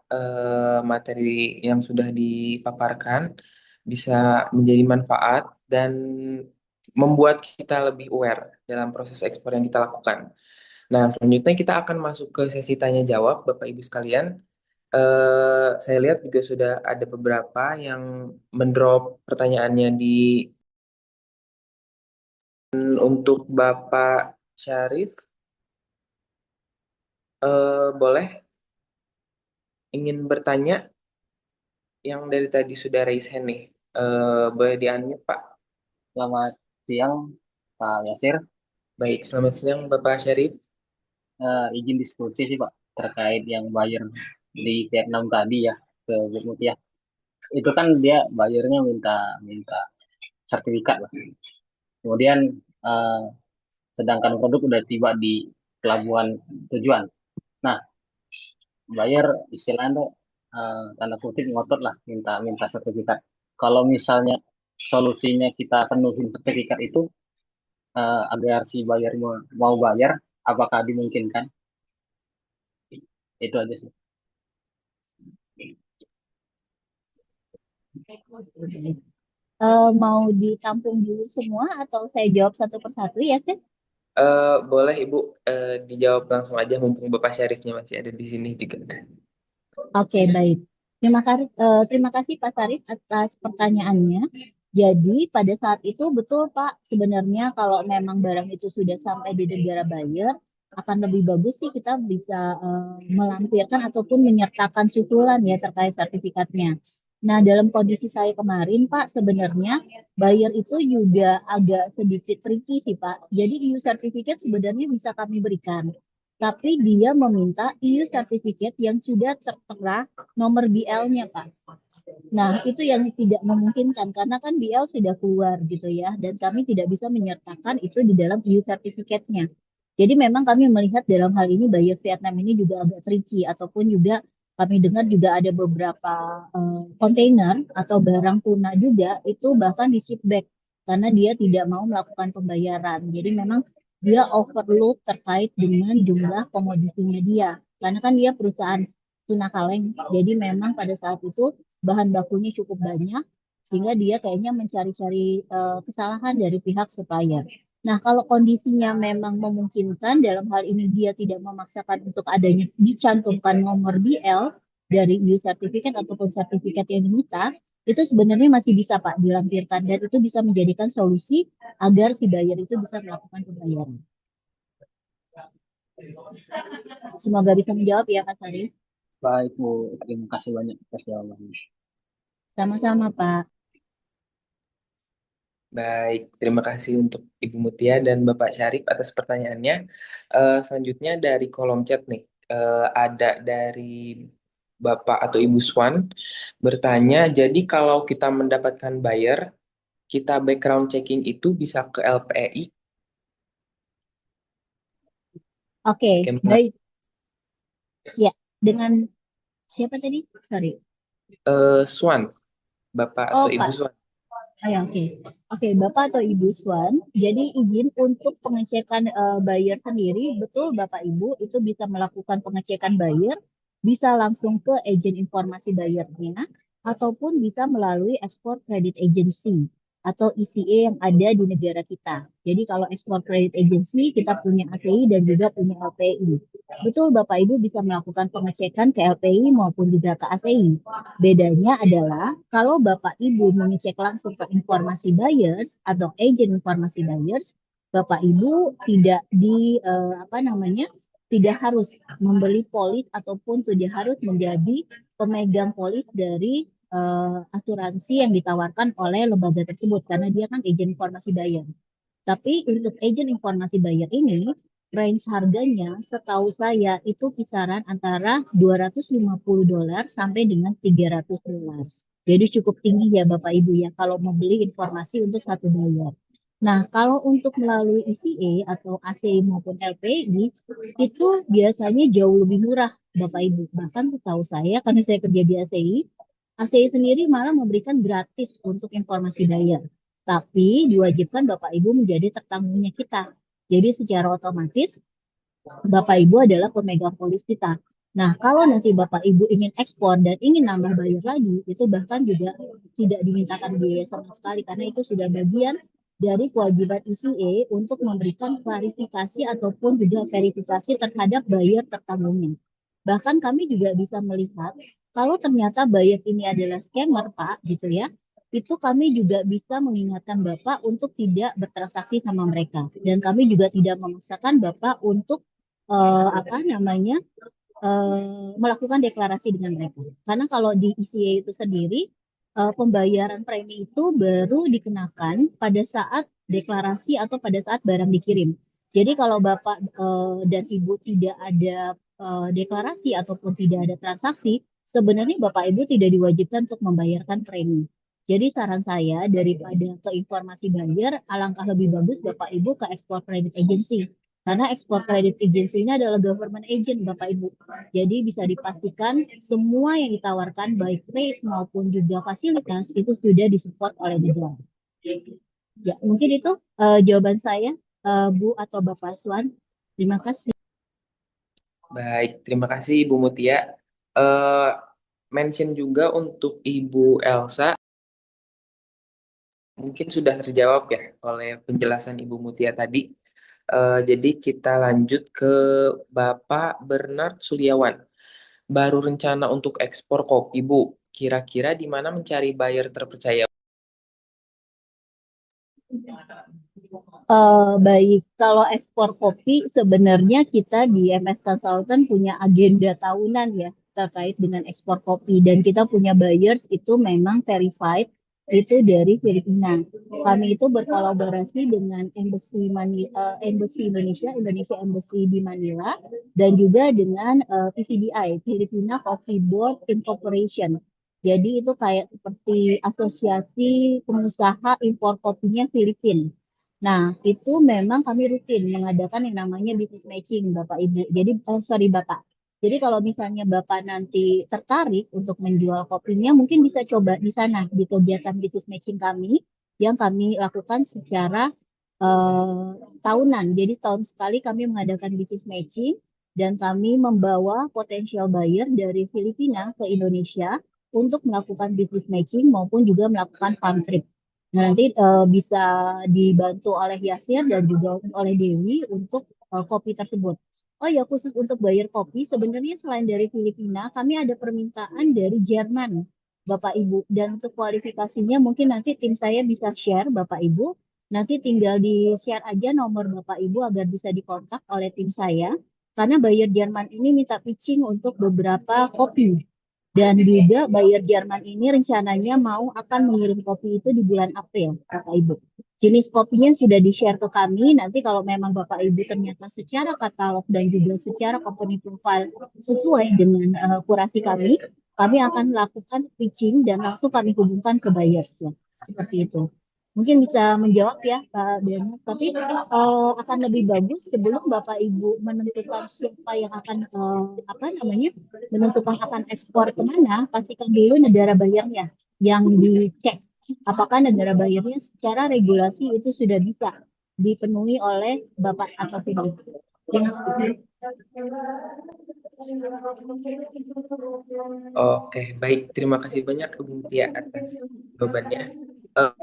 A: materi yang sudah dipaparkan bisa menjadi manfaat dan membuat kita lebih aware dalam proses ekspor yang kita lakukan. Nah, selanjutnya kita akan masuk ke sesi tanya jawab, Bapak Ibu sekalian. Saya lihat juga sudah ada beberapa yang mendrop pertanyaannya di untuk Bapak Syarif. Boleh ingin bertanya yang dari tadi sudah raise hand nih. Boleh di-unmute, Pak.
C: Selamat siang, Pak Yasir.
A: Baik, selamat siang Bapak Syarif.
C: Izin diskusi sih, Pak, terkait yang buyer di Vietnam tadi ya ke Bu Mutia. Itu kan dia buyernya minta sertifikat lah. Kemudian eh, sedangkan produk udah tiba di pelabuhan tujuan. Nah, buyer istilahnya tuh, tanda kutip ngotot lah minta minta sertifikat. Kalau misalnya solusinya kita penuhin sertifikat itu, agar si buyer mau bayar, apakah dimungkinkan? Itu aja sih.
B: Mau ditampung dulu semua atau saya jawab satu persatu ya, Sih?
A: Boleh Ibu dijawab langsung aja mumpung Bapak Syarifnya masih ada di sini juga.
B: Oke, baik. Terima kasih Pak Sarif atas pertanyaannya. Jadi pada saat itu betul Pak, sebenarnya kalau memang barang itu sudah sampai di negara buyer, akan lebih bagus sih kita bisa melampirkan ataupun menyertakan susulan ya terkait sertifikatnya. Nah, dalam kondisi saya kemarin Pak, sebenarnya buyer itu juga agak sedikit tricky sih Pak. Jadi EU sertifikat sebenarnya bisa kami berikan. Tapi dia meminta EU sertifikat yang sudah tertera nomor BL-nya, Pak. Nah, itu yang tidak memungkinkan karena kan BL sudah keluar gitu ya, dan kami tidak bisa menyertakan itu di dalam EU sertifikatnya. Jadi memang kami melihat dalam hal ini buyer Vietnam ini juga agak tricky ataupun juga kami dengar juga ada beberapa kontainer atau barang tuna juga itu bahkan di shipback karena dia tidak mau melakukan pembayaran. Jadi memang dia overload terkait dengan jumlah komoditinya dia. Karena kan dia perusahaan tuna kaleng. Jadi memang pada saat itu bahan bakunya cukup banyak sehingga dia kayaknya mencari-cari kesalahan dari pihak supplier. Nah, kalau kondisinya memang memungkinkan dalam hal ini dia tidak memaksakan untuk adanya dicantumkan nomor BL dari EU sertifikat ataupun sertifikat yang diminta, itu sebenarnya masih bisa Pak dilampirkan dan itu bisa menjadikan solusi agar si buyer itu bisa melakukan pembayaran. Semoga bisa menjawab ya Kak Sari.
C: Baik Bu, terima kasih banyak atas jawabannya.
B: Sama-sama Pak.
A: Baik, terima kasih untuk Ibu Mutia dan Bapak Syarif atas pertanyaannya. Selanjutnya dari kolom chat nih, ada dari Bapak atau Ibu Swan bertanya, jadi kalau kita mendapatkan buyer, kita background checking itu bisa ke LPI?
B: Oke,
A: Gimana?
B: baik. Ya, dengan siapa tadi? Sorry.
A: Swan, Bapak
B: Oh,
A: atau Ibu
B: Pak.
A: Swan.
B: Ya, oke. Oke, Bapak atau Ibu Swan, jadi izin untuk pengecekan buyer sendiri, betul Bapak Ibu itu bisa melakukan pengecekan buyer, bisa langsung ke agen informasi buyernya, ataupun bisa melalui Export Credit Agency atau ECA yang ada di negara kita. Jadi kalau Export Credit Agency, kita punya ACI dan juga punya LPI. Betul Bapak Ibu bisa melakukan pengecekan ke LPI maupun juga ke ACI. Bedanya adalah kalau Bapak Ibu mengecek langsung ke informasi buyers atau agent informasi buyers, Bapak Ibu tidak apa namanya? Tidak harus membeli polis ataupun tidak harus menjadi pemegang polis dari asuransi yang ditawarkan oleh lembaga tersebut karena dia kan agent informasi buyer. Tapi untuk agent informasi buyer ini, range harganya setahu saya itu kisaran antara $250 sampai dengan $300. Jadi cukup tinggi ya Bapak Ibu ya kalau membeli informasi untuk satu buyer. Nah, kalau untuk melalui ECA atau ACI maupun LPI, itu biasanya jauh lebih murah Bapak Ibu. Bahkan setahu saya, karena saya kerja di ACI sendiri malah memberikan gratis untuk informasi buyer. Tapi diwajibkan Bapak Ibu menjadi tertanggunnya kita. Jadi secara otomatis Bapak Ibu adalah pemegang polis kita. Nah, kalau nanti Bapak Ibu ingin ekspor dan ingin nambah bayar lagi, itu bahkan juga tidak dimintakan biaya sama sekali karena itu sudah bagian dari kewajiban ECA untuk memberikan klarifikasi ataupun juga verifikasi terhadap bayar tertanggungnya. Bahkan kami juga bisa melihat kalau ternyata bayar ini adalah scammer, Pak, gitu ya, itu kami juga bisa mengingatkan Bapak untuk tidak bertransaksi sama mereka. Dan kami juga tidak memaksakan Bapak untuk apa namanya melakukan deklarasi dengan mereka. Karena kalau di ICA itu sendiri pembayaran premi itu baru dikenakan pada saat deklarasi atau pada saat barang dikirim. Jadi kalau Bapak dan Ibu tidak ada deklarasi ataupun tidak ada transaksi, sebenarnya Bapak Ibu tidak diwajibkan untuk membayarkan premi. Jadi saran saya daripada ke informasi buyer, alangkah lebih bagus Bapak Ibu ke export credit agency. Karena export credit agency ini adalah government agent Bapak Ibu. Jadi bisa dipastikan semua yang ditawarkan baik rate maupun juga fasilitas itu sudah disupport oleh negara. Ya, mungkin itu jawaban saya, Bu atau Bapak Swan. Terima kasih.
A: Baik, terima kasih Ibu Mutia. Eh, Mention juga untuk Ibu Elsa, mungkin sudah terjawab ya oleh penjelasan Ibu Mutia tadi. Jadi kita lanjut ke Bapak Bernard Suliawan. Baru rencana untuk ekspor kopi, Bu. Kira-kira di mana mencari buyer terpercaya?
B: Baik, kalau ekspor kopi sebenarnya kita di MS Consultant punya agenda tahunan ya terkait dengan ekspor kopi dan kita punya buyers itu memang verified itu dari Filipina. Kami itu berkolaborasi dengan Embassy Indonesia, Indonesia Embassy di Manila dan juga dengan PCBI, Filipina Coffee Board Incorporation. Jadi itu kayak seperti asosiasi pengusaha impor kopinya Filipina. Nah, itu memang kami rutin mengadakan yang namanya business matching, Bapak Ibu. Jadi, sorry Bapak. Jadi kalau misalnya Bapak nanti tertarik untuk menjual kopinya, mungkin bisa coba di sana, di kegiatan business matching kami, yang kami lakukan secara eh, tahunan. Jadi setahun sekali kami mengadakan business matching, dan kami membawa potensial buyer dari Filipina ke Indonesia untuk melakukan business matching maupun juga melakukan farm trip. Nah, nanti bisa dibantu oleh Yasir dan juga oleh Dewi untuk kopi tersebut. Oh ya, khusus untuk buyer kopi, sebenarnya selain dari Filipina, kami ada permintaan dari Jerman, Bapak Ibu. Dan untuk kualifikasinya mungkin nanti tim saya bisa share, Bapak Ibu. Nanti tinggal di-share aja nomor Bapak Ibu agar bisa dikontak oleh tim saya. Karena buyer Jerman ini minta pitching untuk beberapa kopi. Dan juga buyer Jerman ini rencananya mau akan mengirim kopi itu di bulan April, Bapak Ibu. Jenis kopinya sudah di-share ke kami. Nanti kalau memang Bapak Ibu ternyata secara katalog dan juga secara company profile sesuai dengan kurasi kami akan melakukan pitching dan langsung kami hubungkan ke buyers ya. Seperti itu. Mungkin bisa menjawab ya Pak Beno, tapi akan lebih bagus sebelum Bapak Ibu menentukan siapa yang akan apa namanya menentukan akan ekspor kemana, pastikan dulu negara bayarnya yang dicek. Apakah negara bayarnya secara regulasi itu sudah bisa dipenuhi oleh Bapak atau tidak? Terima kasih.
A: Oke, baik. Terima kasih banyak Ibu Mutia atas jawabannya. Eh,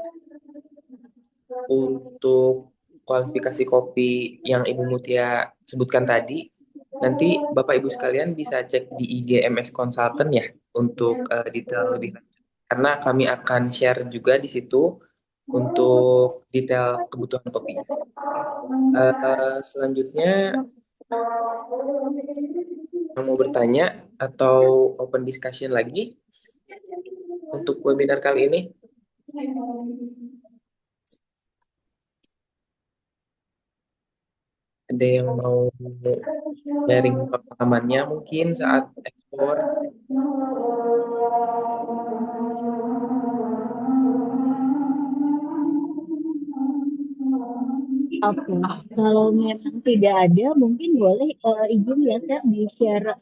A: untuk kualifikasi kopi yang Ibu Mutia sebutkan tadi, nanti Bapak Ibu sekalian bisa cek di IG MS Consultant ya untuk detail lebih lanjut. Karena kami akan share juga di situ untuk detail kebutuhan kopinya. Selanjutnya, yang mau bertanya atau open discussion lagi untuk webinar kali ini? Ada yang mau sharing pengalamannya mungkin saat ekspor?
B: Oke, kalau memang tidak ada, mungkin boleh izin ya Sir di-share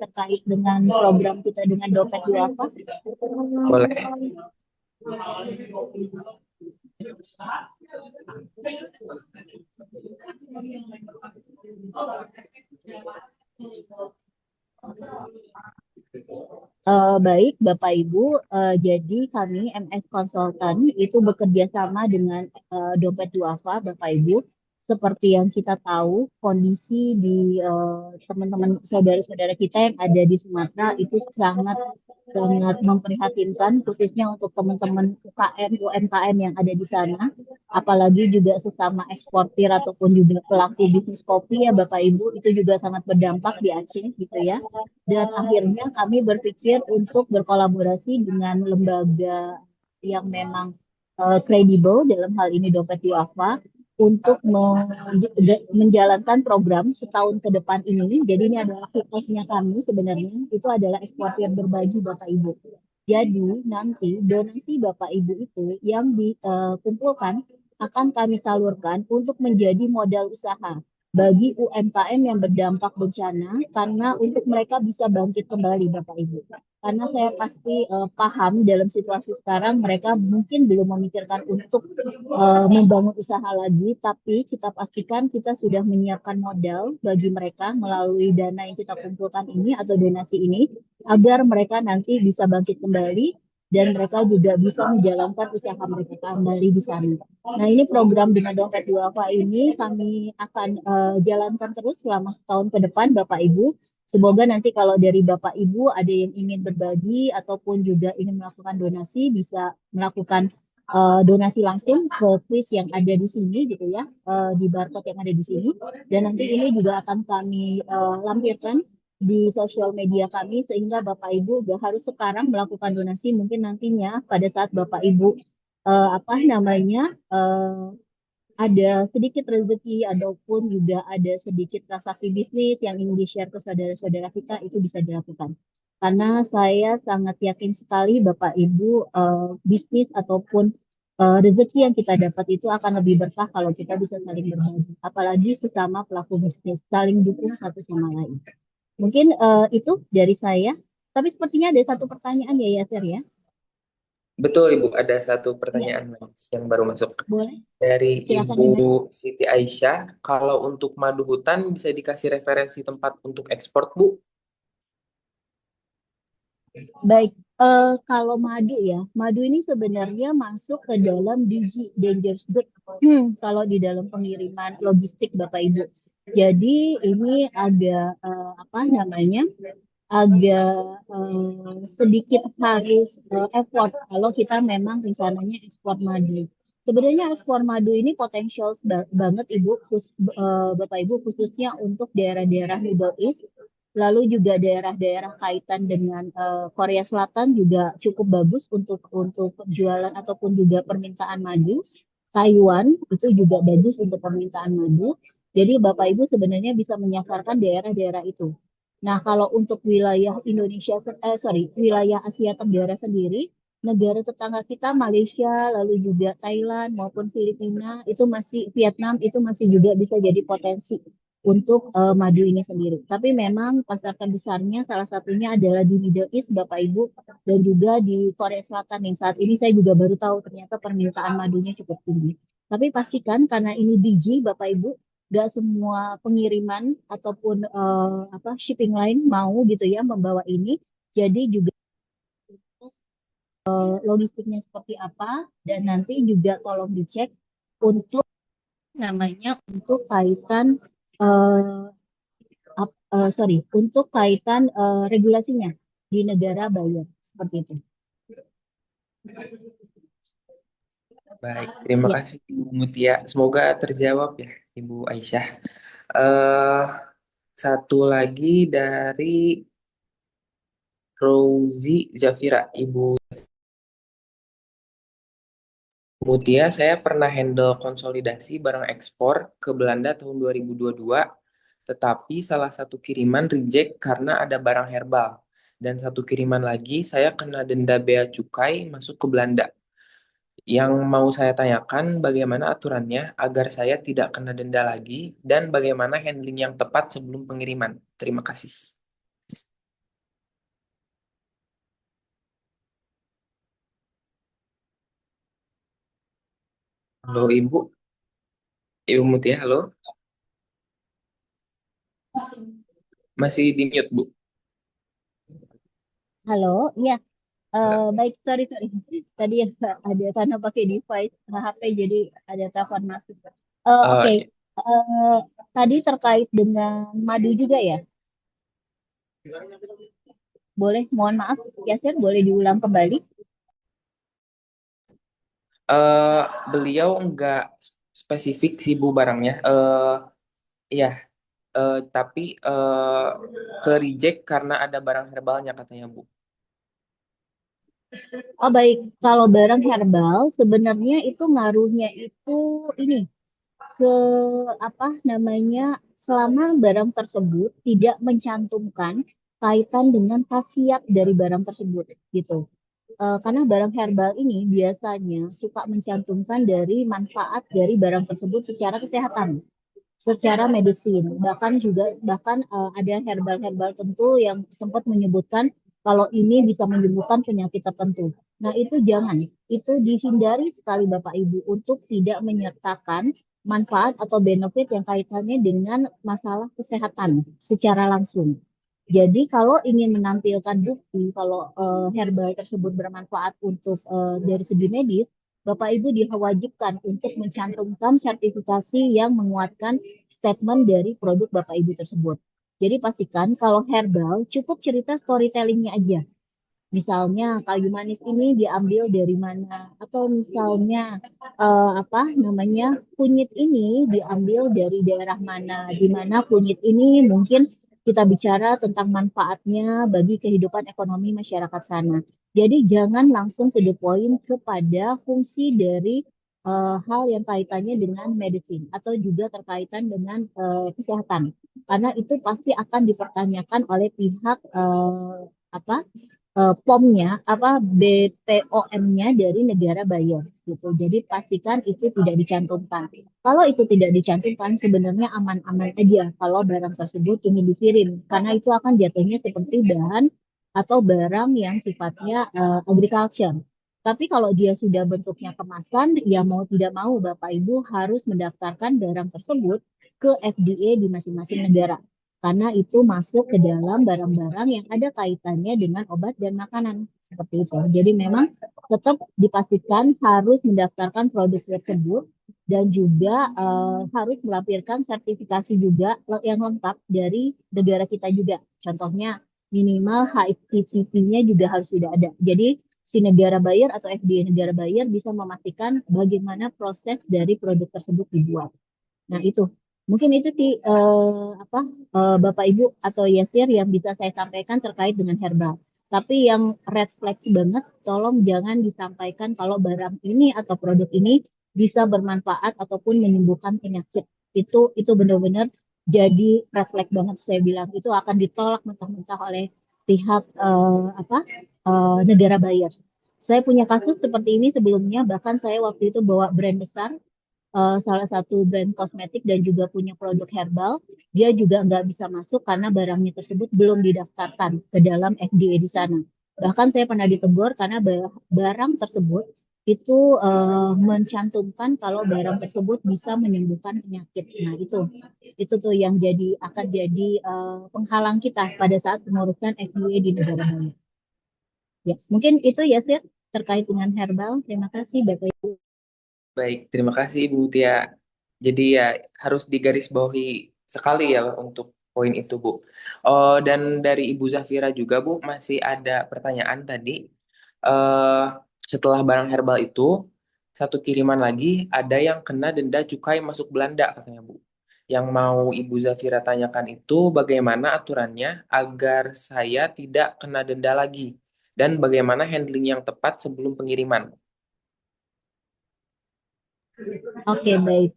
B: terkait dengan program kita dengan Dompet Duafa.
A: Boleh.
B: Baik, Bapak Ibu. Jadi kami MS Consultant itu bekerja sama dengan Dompet Duafa, Bapak Ibu. Seperti yang kita tahu, kondisi di teman-teman saudara-saudara kita yang ada di Sumatera itu sangat sangat memprihatinkan, khususnya untuk teman-teman UKM, UMKM yang ada di sana. Apalagi juga sesama eksportir ataupun juga pelaku bisnis kopi ya Bapak Ibu, itu juga sangat berdampak di Aceh gitu ya. Dan akhirnya kami berpikir untuk berkolaborasi dengan lembaga yang memang kredibel dalam hal ini Dompet Duafa untuk menjalankan program setahun ke depan ini. Jadi ini adalah kick off-nya kami sebenarnya itu adalah eksportir berbagi Bapak Ibu. Jadi nanti donasi Bapak Ibu itu yang dikumpulkan akan kami salurkan untuk menjadi modal usaha bagi UMKM yang berdampak bencana karena untuk mereka bisa bangkit kembali Bapak Ibu. Karena saya pasti paham dalam situasi sekarang mereka mungkin belum memikirkan untuk membangun usaha lagi, tapi kita pastikan kita sudah menyiapkan modal bagi mereka melalui dana yang kita kumpulkan ini atau donasi ini agar mereka nanti bisa bangkit kembali dan mereka juga bisa menjalankan usaha mereka kembali di sana. Nah, ini program dengan Dompet Duafa ini kami akan jalankan terus selama setahun ke depan, Bapak Ibu. Semoga nanti kalau dari Bapak Ibu ada yang ingin berbagi ataupun juga ingin melakukan donasi, bisa melakukan donasi langsung ke kris yang ada di sini gitu ya, di barcode yang ada di sini. Dan nanti ini juga akan kami lampirkan di sosial media kami sehingga Bapak Ibu gak harus sekarang melakukan donasi, mungkin nantinya pada saat Bapak Ibu apa namanya ada sedikit rezeki ataupun juga ada sedikit transaksi bisnis yang ingin di-share ke saudara-saudara kita itu bisa dilakukan. Karena saya sangat yakin sekali Bapak Ibu bisnis ataupun rezeki yang kita dapat itu akan lebih berkah kalau kita bisa saling berbagi. Apalagi sesama pelaku bisnis, saling dukung satu sama lain. Mungkin itu dari saya. Tapi sepertinya ada satu pertanyaan ya Yasir ya.
A: Betul, Ibu. Ada satu
B: Ya,
A: pertanyaan lagi yang baru masuk
B: boleh.
A: dari
B: Silakan
A: Ibu
B: Ibu.
A: Siti Aisyah. Kalau untuk madu hutan bisa dikasih referensi tempat untuk ekspor, Bu?
B: Baik, kalau madu ya, madu ini sebenarnya masuk ke dalam dangerous good kalau di dalam pengiriman logistik Bapak Ibu. Jadi ini ada apa namanya, agak sedikit harus effort kalau kita memang rencananya ekspor madu. Sebenarnya ekspor madu ini potensial banget Ibu, Bapak Ibu khususnya untuk daerah-daerah Middle East. Lalu juga daerah-daerah kaitan dengan Korea Selatan juga cukup bagus untuk penjualan ataupun juga permintaan madu. Taiwan itu juga bagus untuk permintaan madu. Jadi Bapak Ibu sebenarnya bisa menyasarkan daerah-daerah itu. Nah, kalau untuk wilayah Indonesia, wilayah Asia Tenggara sendiri, negara tetangga kita Malaysia, lalu juga Thailand maupun Filipina, itu masih Vietnam itu masih juga bisa jadi potensi untuk madu ini sendiri. Tapi memang pasar terbesarnya salah satunya adalah di Middle East, Bapak Ibu, dan juga di Korea Selatan yang saat ini saya juga baru tahu ternyata permintaan madunya cukup tinggi. Tapi pastikan karena ini biji, Bapak Ibu, gak semua pengiriman ataupun apa shipping line mau gitu ya membawa ini. Jadi juga logistiknya seperti apa dan nanti juga tolong dicek untuk namanya untuk kaitan eh, untuk kaitan regulasinya di negara buyer seperti itu.
A: Baik, terima
B: Ya,
A: kasih Ibu Mutia. Semoga terjawab ya, Ibu Aisyah. eh Satu lagi dari Rozi Zafira, Ibu Mutia, saya pernah handle konsolidasi barang ekspor ke Belanda tahun 2022, tetapi salah satu kiriman reject karena ada barang herbal. Dan satu kiriman lagi saya kena denda bea cukai masuk ke Belanda. Yang mau saya tanyakan bagaimana aturannya agar saya tidak kena denda lagi dan bagaimana handling yang tepat sebelum pengiriman. Terima kasih. Halo Ibu, Ibu Mutia, halo. Masih di mute, Bu.
B: halo, ya.
A: Halo.
B: Baik, sorry. Tadi ada karena pakai device HP jadi ada telepon masuk. Oke.
A: Iya.
B: Eh, Tadi terkait dengan madu juga ya. Boleh, mohon maaf, Yasir, boleh diulang kembali?
A: Eh, Beliau nggak spesifik sih Bu barangnya. Iya, tapi ke reject karena ada barang herbalnya katanya Bu.
B: Oh baik, kalau barang herbal sebenarnya itu ngaruhnya itu ini ke apa namanya selama barang tersebut tidak mencantumkan kaitan dengan khasiat dari barang tersebut gitu. Karena barang herbal ini biasanya suka mencantumkan dari manfaat dari barang tersebut secara kesehatan, secara medisin. Bahkan ada herbal-herbal tertentu yang sempat menyebutkan kalau ini bisa menyembuhkan penyakit tertentu. Nah, itu jangan. Itu dihindari sekali Bapak Ibu untuk tidak menyertakan manfaat atau benefit yang kaitannya dengan masalah kesehatan secara langsung. Jadi kalau ingin menampilkan bukti kalau herbal tersebut bermanfaat untuk dari segi medis, Bapak Ibu diwajibkan untuk mencantumkan sertifikasi yang menguatkan statement dari produk Bapak Ibu tersebut. Jadi pastikan kalau herbal cukup cerita storytellingnya aja. Misalnya kayu manis ini diambil dari mana, atau misalnya apa namanya kunyit ini diambil dari daerah mana, di mana kunyit ini mungkin kita bicara tentang manfaatnya bagi kehidupan ekonomi masyarakat sana. Jadi jangan langsung to the point kepada fungsi dari hal yang kaitannya dengan medicine atau juga terkaitan dengan kesehatan, karena itu pasti akan dipertanyakan oleh pihak apa POM-nya apa BPOM-nya dari negara buyer gitu. Jadi pastikan itu tidak dicantumkan. Kalau itu tidak dicantumkan sebenarnya aman-aman aja kalau barang tersebut ingin dikirim, karena itu akan jatuhnya seperti bahan atau barang yang sifatnya agriculture. Tapi kalau dia sudah bentuknya kemasan, ya mau tidak mau Bapak Ibu harus mendaftarkan barang tersebut ke FDA di masing-masing negara, karena itu masuk ke dalam barang-barang yang ada kaitannya dengan obat dan makanan seperti itu. Jadi memang tetap dipastikan harus mendaftarkan produk tersebut dan juga harus melampirkan sertifikasi juga yang lengkap dari negara kita juga. Contohnya minimal HACCP-nya juga harus sudah ada. Jadi si negara buyer atau FDA negara buyer bisa memastikan bagaimana proses dari produk tersebut dibuat. Nah, itu. Mungkin itu sih apa Bapak Ibu atau Yasir yang bisa saya sampaikan terkait dengan herbal. Tapi yang red flag banget, tolong jangan disampaikan kalau barang ini atau produk ini bisa bermanfaat ataupun menyembuhkan penyakit. Itu benar-benar jadi red flag banget, saya bilang. Itu akan ditolak mentah-mentah oleh pihak apa negara buyer. Saya punya kasus seperti ini sebelumnya, bahkan saya waktu itu bawa brand besar, salah satu brand kosmetik dan juga punya produk herbal, dia juga nggak bisa masuk karena barangnya tersebut belum didaftarkan ke dalam FDA di sana. Bahkan saya pernah ditegur karena barang tersebut itu mencantumkan kalau barang tersebut bisa menyembuhkan penyakit. Nah, itu tuh yang akan jadi penghalang kita pada saat pengurusan FDA di negara lain. Ya, mungkin itu ya sih terkait dengan herbal. Terima kasih Bapak Ibu.
A: Baik, terima kasih Ibu Tia. Jadi ya harus digarisbawahi sekali ya untuk poin itu Bu. Oh, dan dari Ibu Zafira juga Bu masih ada pertanyaan tadi. Eh Setelah barang herbal itu satu kiriman lagi ada yang kena denda cukai masuk Belanda katanya Bu. Yang mau Ibu Zafira tanyakan itu bagaimana aturannya agar saya tidak kena denda lagi dan bagaimana handling yang tepat sebelum pengiriman.
B: Oke, baik.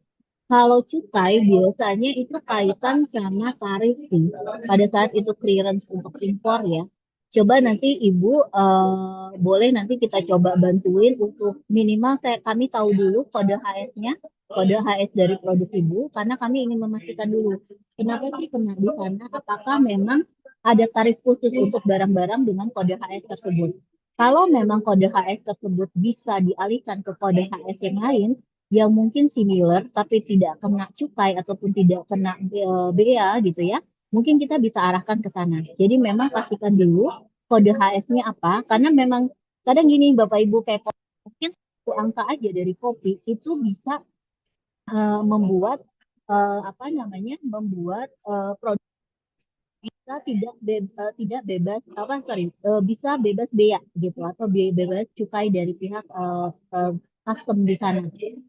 B: Kalau cukai biasanya itu kaitan sama tarif sih. Pada saat itu clearance untuk impor ya. Coba nanti Ibu boleh nanti kita coba bantuin untuk minimal kami tahu dulu kode HS-nya, kode HS dari produk Ibu, karena kami ingin memastikan dulu kenapa sih kena di sana, apakah memang ada tarif khusus untuk barang-barang dengan kode HS tersebut. Kalau memang kode HS tersebut bisa dialihkan ke kode HS yang lain, yang mungkin similar tapi tidak kena cukai ataupun tidak kena bea gitu ya, mungkin kita bisa arahkan ke sana. Jadi memang pastikan dulu kode HS-nya apa, karena memang kadang gini Bapak Ibu, kayak mungkin satu angka aja dari kopi itu bisa membuat apa namanya, membuat produk bisa tidak bebas apa sorry bisa bebas bea gitu atau bebas cukai dari pihak custom di sana.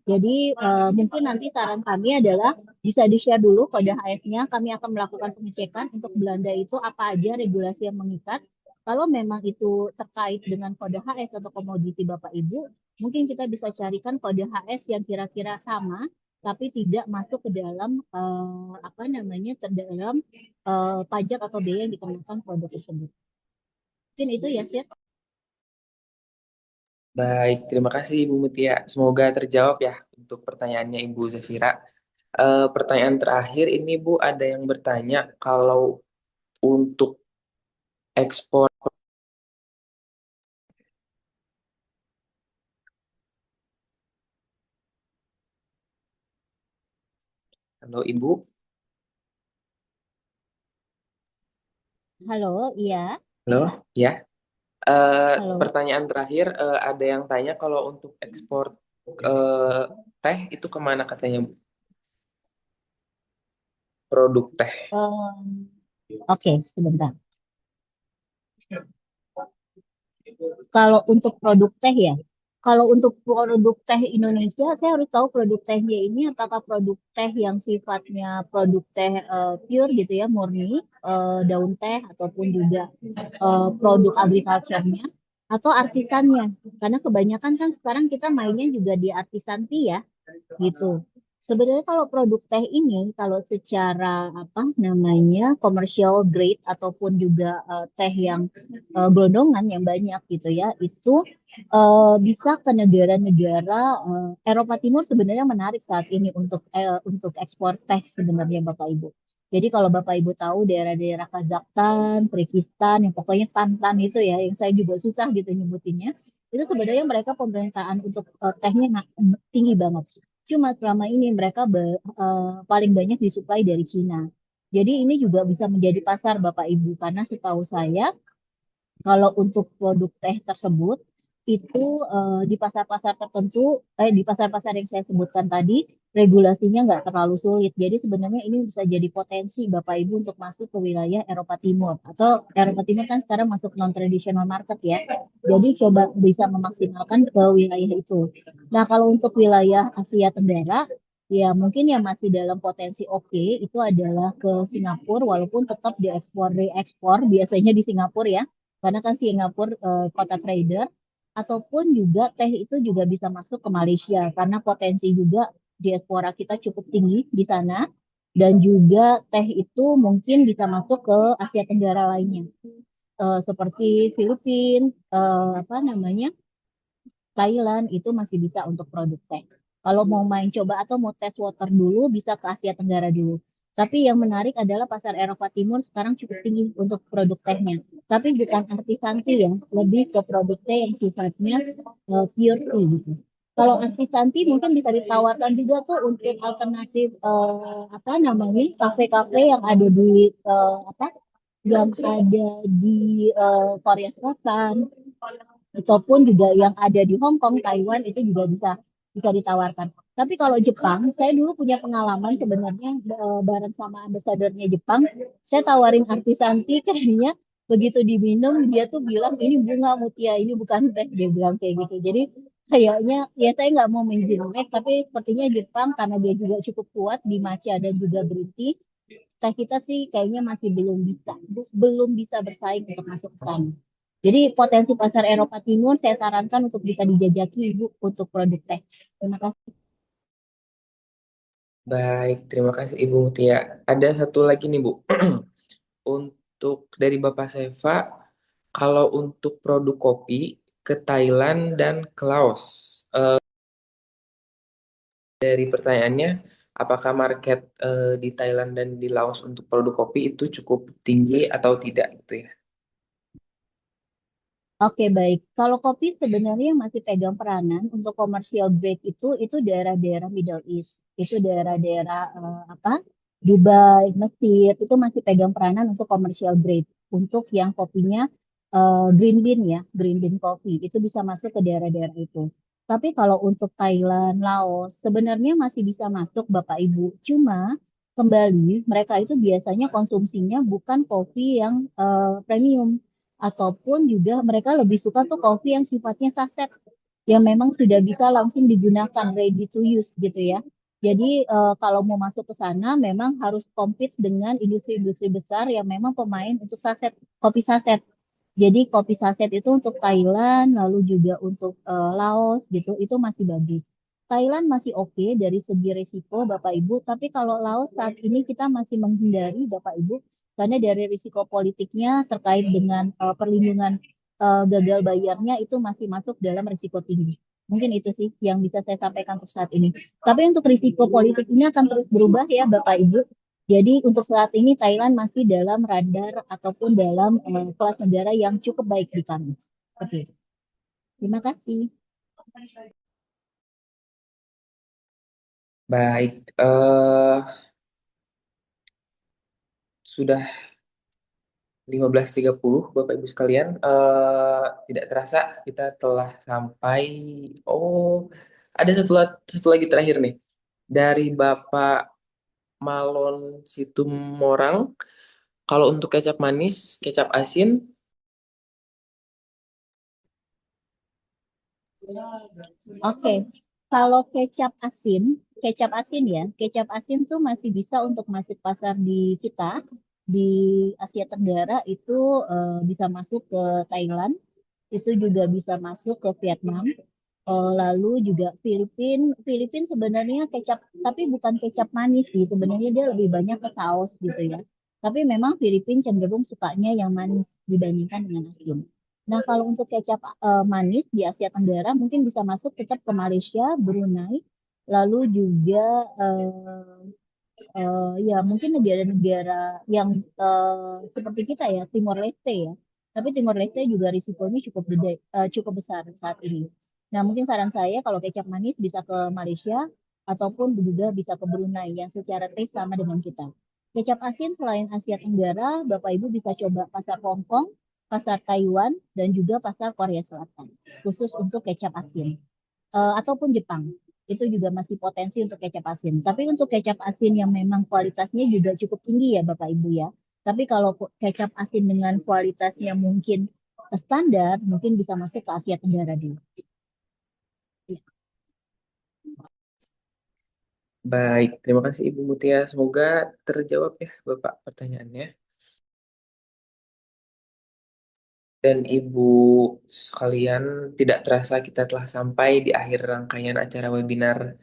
B: Jadi mungkin nanti saran kami adalah bisa di-share dulu kode HS-nya. Kami akan melakukan pengecekan untuk Belanda itu apa aja regulasi yang mengikat. Kalau memang itu terkait dengan kode HS atau komoditi Bapak Ibu, mungkin kita bisa carikan kode HS yang kira-kira sama tapi tidak masuk ke dalam apa namanya terdalam pajak atau biaya yang dikenakan produk tersebut. Mungkin itu ya, Sir.
A: Baik, terima kasih Ibu Mutia. Semoga terjawab ya untuk pertanyaannya Ibu Zafira. Pertanyaan terakhir ini Bu, ada yang bertanya kalau untuk ekspor, halo Ibu,
B: Halo, iya,
A: halo, ya.
B: halo.
A: Pertanyaan terakhir, ada yang tanya kalau untuk ekspor eh, teh itu kemana katanya Bu? Produk teh.
B: Em, oke, sebentar. Kalau untuk produk teh ya, kalau untuk produk teh Indonesia, saya harus tahu produk tehnya ini apakah produk teh yang sifatnya produk teh pure gitu ya, murni, daun teh ataupun juga produk agriculture-nya atau artisannya. Karena kebanyakan kan sekarang kita mainnya juga di artisan tea ya gitu. Sebenarnya kalau produk teh ini, kalau secara apa namanya commercial grade ataupun juga teh yang gelondongan yang banyak gitu ya, itu bisa ke negara-negara Eropa Timur sebenarnya menarik saat ini untuk ekspor teh sebenarnya Bapak Ibu. Jadi kalau Bapak Ibu tahu daerah-daerah Kazakhstan, Kyrgyzstan, yang pokoknya Tantan itu ya, yang saya juga susah gitu nyebutinnya, itu sebenarnya mereka pemerintahan untuk tehnya tinggi banget. Cuma selama ini mereka paling banyak disuplai dari Cina. Jadi ini juga bisa menjadi pasar Bapak Ibu karena setahu saya kalau untuk produk teh tersebut itu di pasar-pasar tertentu, di pasar-pasar yang saya sebutkan tadi regulasinya nggak terlalu sulit. Jadi sebenarnya ini bisa jadi potensi Bapak Ibu untuk masuk ke wilayah Eropa Timur atau Eropa Timur kan sekarang masuk non-traditional market ya. Jadi coba bisa memaksimalkan ke wilayah itu. Nah kalau untuk wilayah Asia Tenggara ya mungkin yang masih dalam potensi oke itu adalah ke Singapura walaupun tetap diekspor reekspor biasanya di Singapura ya karena kan Singapura kota trader ataupun juga teh itu juga bisa masuk ke Malaysia karena potensi juga diaspora kita cukup tinggi di sana dan juga teh itu mungkin bisa masuk ke Asia Tenggara lainnya seperti Filipina apa namanya Thailand itu masih bisa untuk produk teh. Kalau mau main coba atau mau tes water dulu bisa ke Asia Tenggara dulu. Tapi yang menarik adalah pasar Eropa Timur sekarang cukup tinggi untuk produk tehnya. Tapi bukan artisan tea ya, lebih ke produk teh yang sifatnya pure tea gitu. Kalau artisan tea mungkin bisa ditawarkan juga tuh untuk alternatif apa namanya kafe-kafe yang ada di apa yang ada di Korea Selatan ataupun juga yang ada di Hong Kong, Taiwan itu juga bisa bisa ditawarkan. Tapi kalau Jepang, saya dulu punya pengalaman sebenarnya bareng sama ambasadornya Jepang, saya tawarin artisan tea kayaknya begitu diminum dia tuh bilang ini bunga mutia, ini bukan teh dia bilang kayak gitu. Jadi kayaknya ya saya nggak mau menjelek, tapi sepertinya Jepang karena dia juga cukup kuat di matcha dan juga green tea, teh kita sih kayaknya masih belum bisa bersaing untuk masuk ke sana. Jadi potensi pasar Eropa Timur saya sarankan untuk bisa dijajaki Ibu untuk produk teh. Terima kasih.
A: Baik, terima kasih Ibu Mutia. Ada satu lagi nih Bu. Untuk dari Bapak Seva, kalau untuk produk kopi ke Thailand dan ke Laos, dari pertanyaannya, apakah market di Thailand dan di Laos untuk produk kopi itu cukup tinggi atau tidak gitu ya?
B: Oke, baik. Kalau kopi sebenarnya masih pegang peranan untuk commercial grade itu daerah-daerah Middle East. Itu daerah-daerah apa? Dubai, Mesir, itu masih pegang peranan untuk commercial grade. Untuk yang kopinya green bean ya, green bean coffee, itu bisa masuk ke daerah-daerah itu. Tapi kalau untuk Thailand, Laos, sebenarnya masih bisa masuk Bapak Ibu. Cuma kembali mereka itu biasanya konsumsinya bukan kopi yang premium ataupun juga mereka lebih suka tuh kopi yang sifatnya saset yang memang sudah bisa langsung digunakan ready to use gitu ya. Jadi kalau mau masuk ke sana memang harus compete dengan industri-industri besar yang memang pemain untuk saset, kopi saset. Jadi kopi saset itu untuk Thailand, lalu juga untuk Laos gitu, itu masih bagus. Thailand masih oke dari segi risiko Bapak Ibu, tapi kalau Laos saat ini kita masih menghindari Bapak Ibu karena dari risiko politiknya terkait dengan perlindungan gagal bayarnya itu masih masuk dalam risiko tinggi. Mungkin itu sih yang bisa saya sampaikan untuk saat ini. Tapi untuk risiko politik ini akan terus berubah ya Bapak Ibu. Jadi untuk saat ini Thailand masih dalam radar ataupun dalam kelas negara yang cukup baik di kami. Oke, terima kasih.
A: Baik, sudah 15.30 Bapak Ibu sekalian. Tidak terasa kita telah sampai. Oh, ada satu lagi terakhir nih. Dari Bapak Malon Situmorang. Kalau untuk kecap manis, kecap asin,
B: Oke, kalau kecap asin ya, kecap asin tuh masih bisa untuk masuk pasar di kita di Asia Tenggara itu bisa masuk ke Thailand, itu juga bisa masuk ke Vietnam. Lalu juga Filipin sebenarnya kecap, tapi bukan kecap manis sih. Sebenarnya dia lebih banyak ke saus gitu ya. Tapi memang Filipin cenderung sukanya yang manis dibandingkan dengan asin. Nah, kalau untuk kecap manis di Asia Tenggara mungkin bisa masuk tetap ke Malaysia, Brunei, lalu juga ya mungkin negara-negara yang seperti kita ya, Timor Leste ya. Tapi Timor Leste juga risikonya cukup gede, cukup besar saat ini. Nah, mungkin saran saya kalau kecap manis bisa ke Malaysia ataupun juga bisa ke Brunei yang secara taste sama dengan kita. Kecap asin selain Asia Tenggara, Bapak Ibu bisa coba pasar Hong Kong, pasar Taiwan, dan juga pasar Korea Selatan. Khusus untuk kecap asin ataupun Jepang. Itu juga masih potensi untuk kecap asin. Tapi untuk kecap asin yang memang kualitasnya juga cukup tinggi ya Bapak Ibu ya. Tapi kalau kecap asin dengan kualitasnya mungkin standar, mungkin bisa masuk ke Asia Tenggara dulu. Ya.
A: baik. Terima kasih Ibu Mutia. Semoga terjawab ya Bapak pertanyaannya. Dan Ibu sekalian, tidak terasa kita telah sampai di akhir rangkaian acara webinar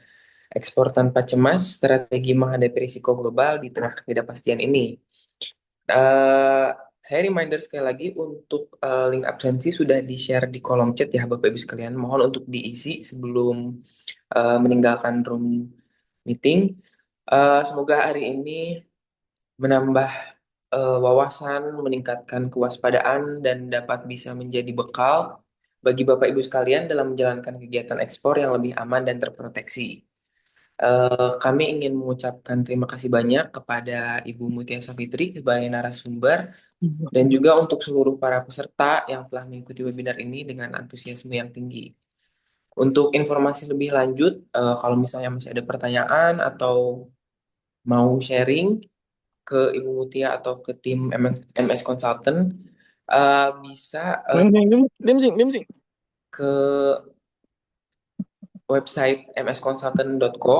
A: Ekspor Tanpa Cemas, Strategi Menghadapi Risiko Global di Tengah Ketidakpastian ini. Eh, saya reminder sekali lagi untuk link absensi sudah di-share di kolom chat ya Bapak Ibu sekalian. Mohon untuk diisi sebelum meninggalkan room meeting. Semoga hari ini menambah wawasan, meningkatkan kewaspadaan, dan dapat bisa menjadi bekal bagi Bapak Ibu sekalian dalam menjalankan kegiatan ekspor yang lebih aman dan terproteksi. Kami ingin mengucapkan terima kasih banyak kepada Ibu Mutia Safitri sebagai narasumber dan juga untuk seluruh para peserta yang telah mengikuti webinar ini dengan antusiasme yang tinggi. Untuk informasi lebih lanjut, kalau misalnya masih ada pertanyaan atau mau sharing ke Ibu Mutia atau ke tim MS Consultant, bisa ke website msconsultant.co,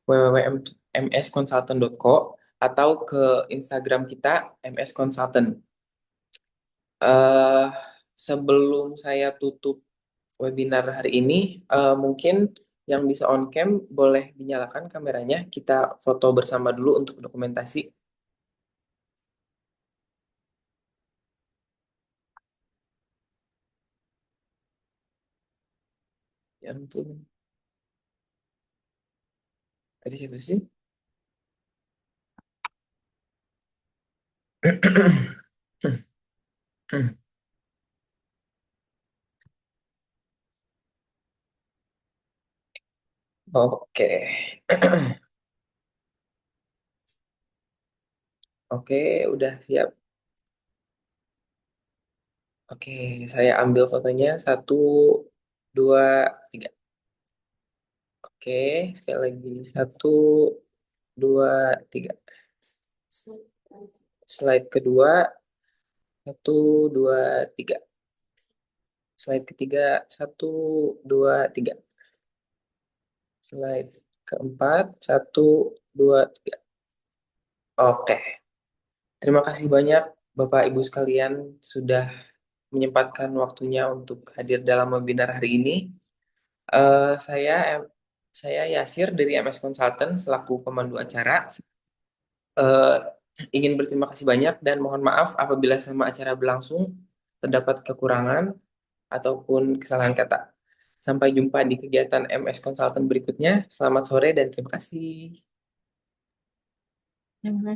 A: www.msconsultant.co, atau ke Instagram kita MS Consultant. eh Sebelum saya tutup webinar hari ini, mungkin yang bisa on cam boleh dinyalakan kameranya. Kita foto bersama dulu untuk dokumentasi. Ya ampun. Tadi siapa sih? Oke. Oke, udah siap. Oke, saya ambil fotonya. Satu, dua, tiga. Oke, sekali lagi. Satu, dua, tiga. Slide kedua. Satu, dua, tiga. Slide ketiga. Satu, dua, tiga. Slide keempat. Satu, dua, tiga. Oke. Terima kasih banyak Bapak Ibu sekalian sudah menyempatkan waktunya untuk hadir dalam webinar hari ini. Eh, saya saya Yasir dari MS Consultant selaku pemandu acara. Eh, Ingin berterima kasih banyak dan mohon maaf apabila selama acara berlangsung terdapat kekurangan ataupun kesalahan kata. Sampai jumpa di kegiatan MS Consultant berikutnya. Selamat sore dan terima kasih.
B: Terima kasih.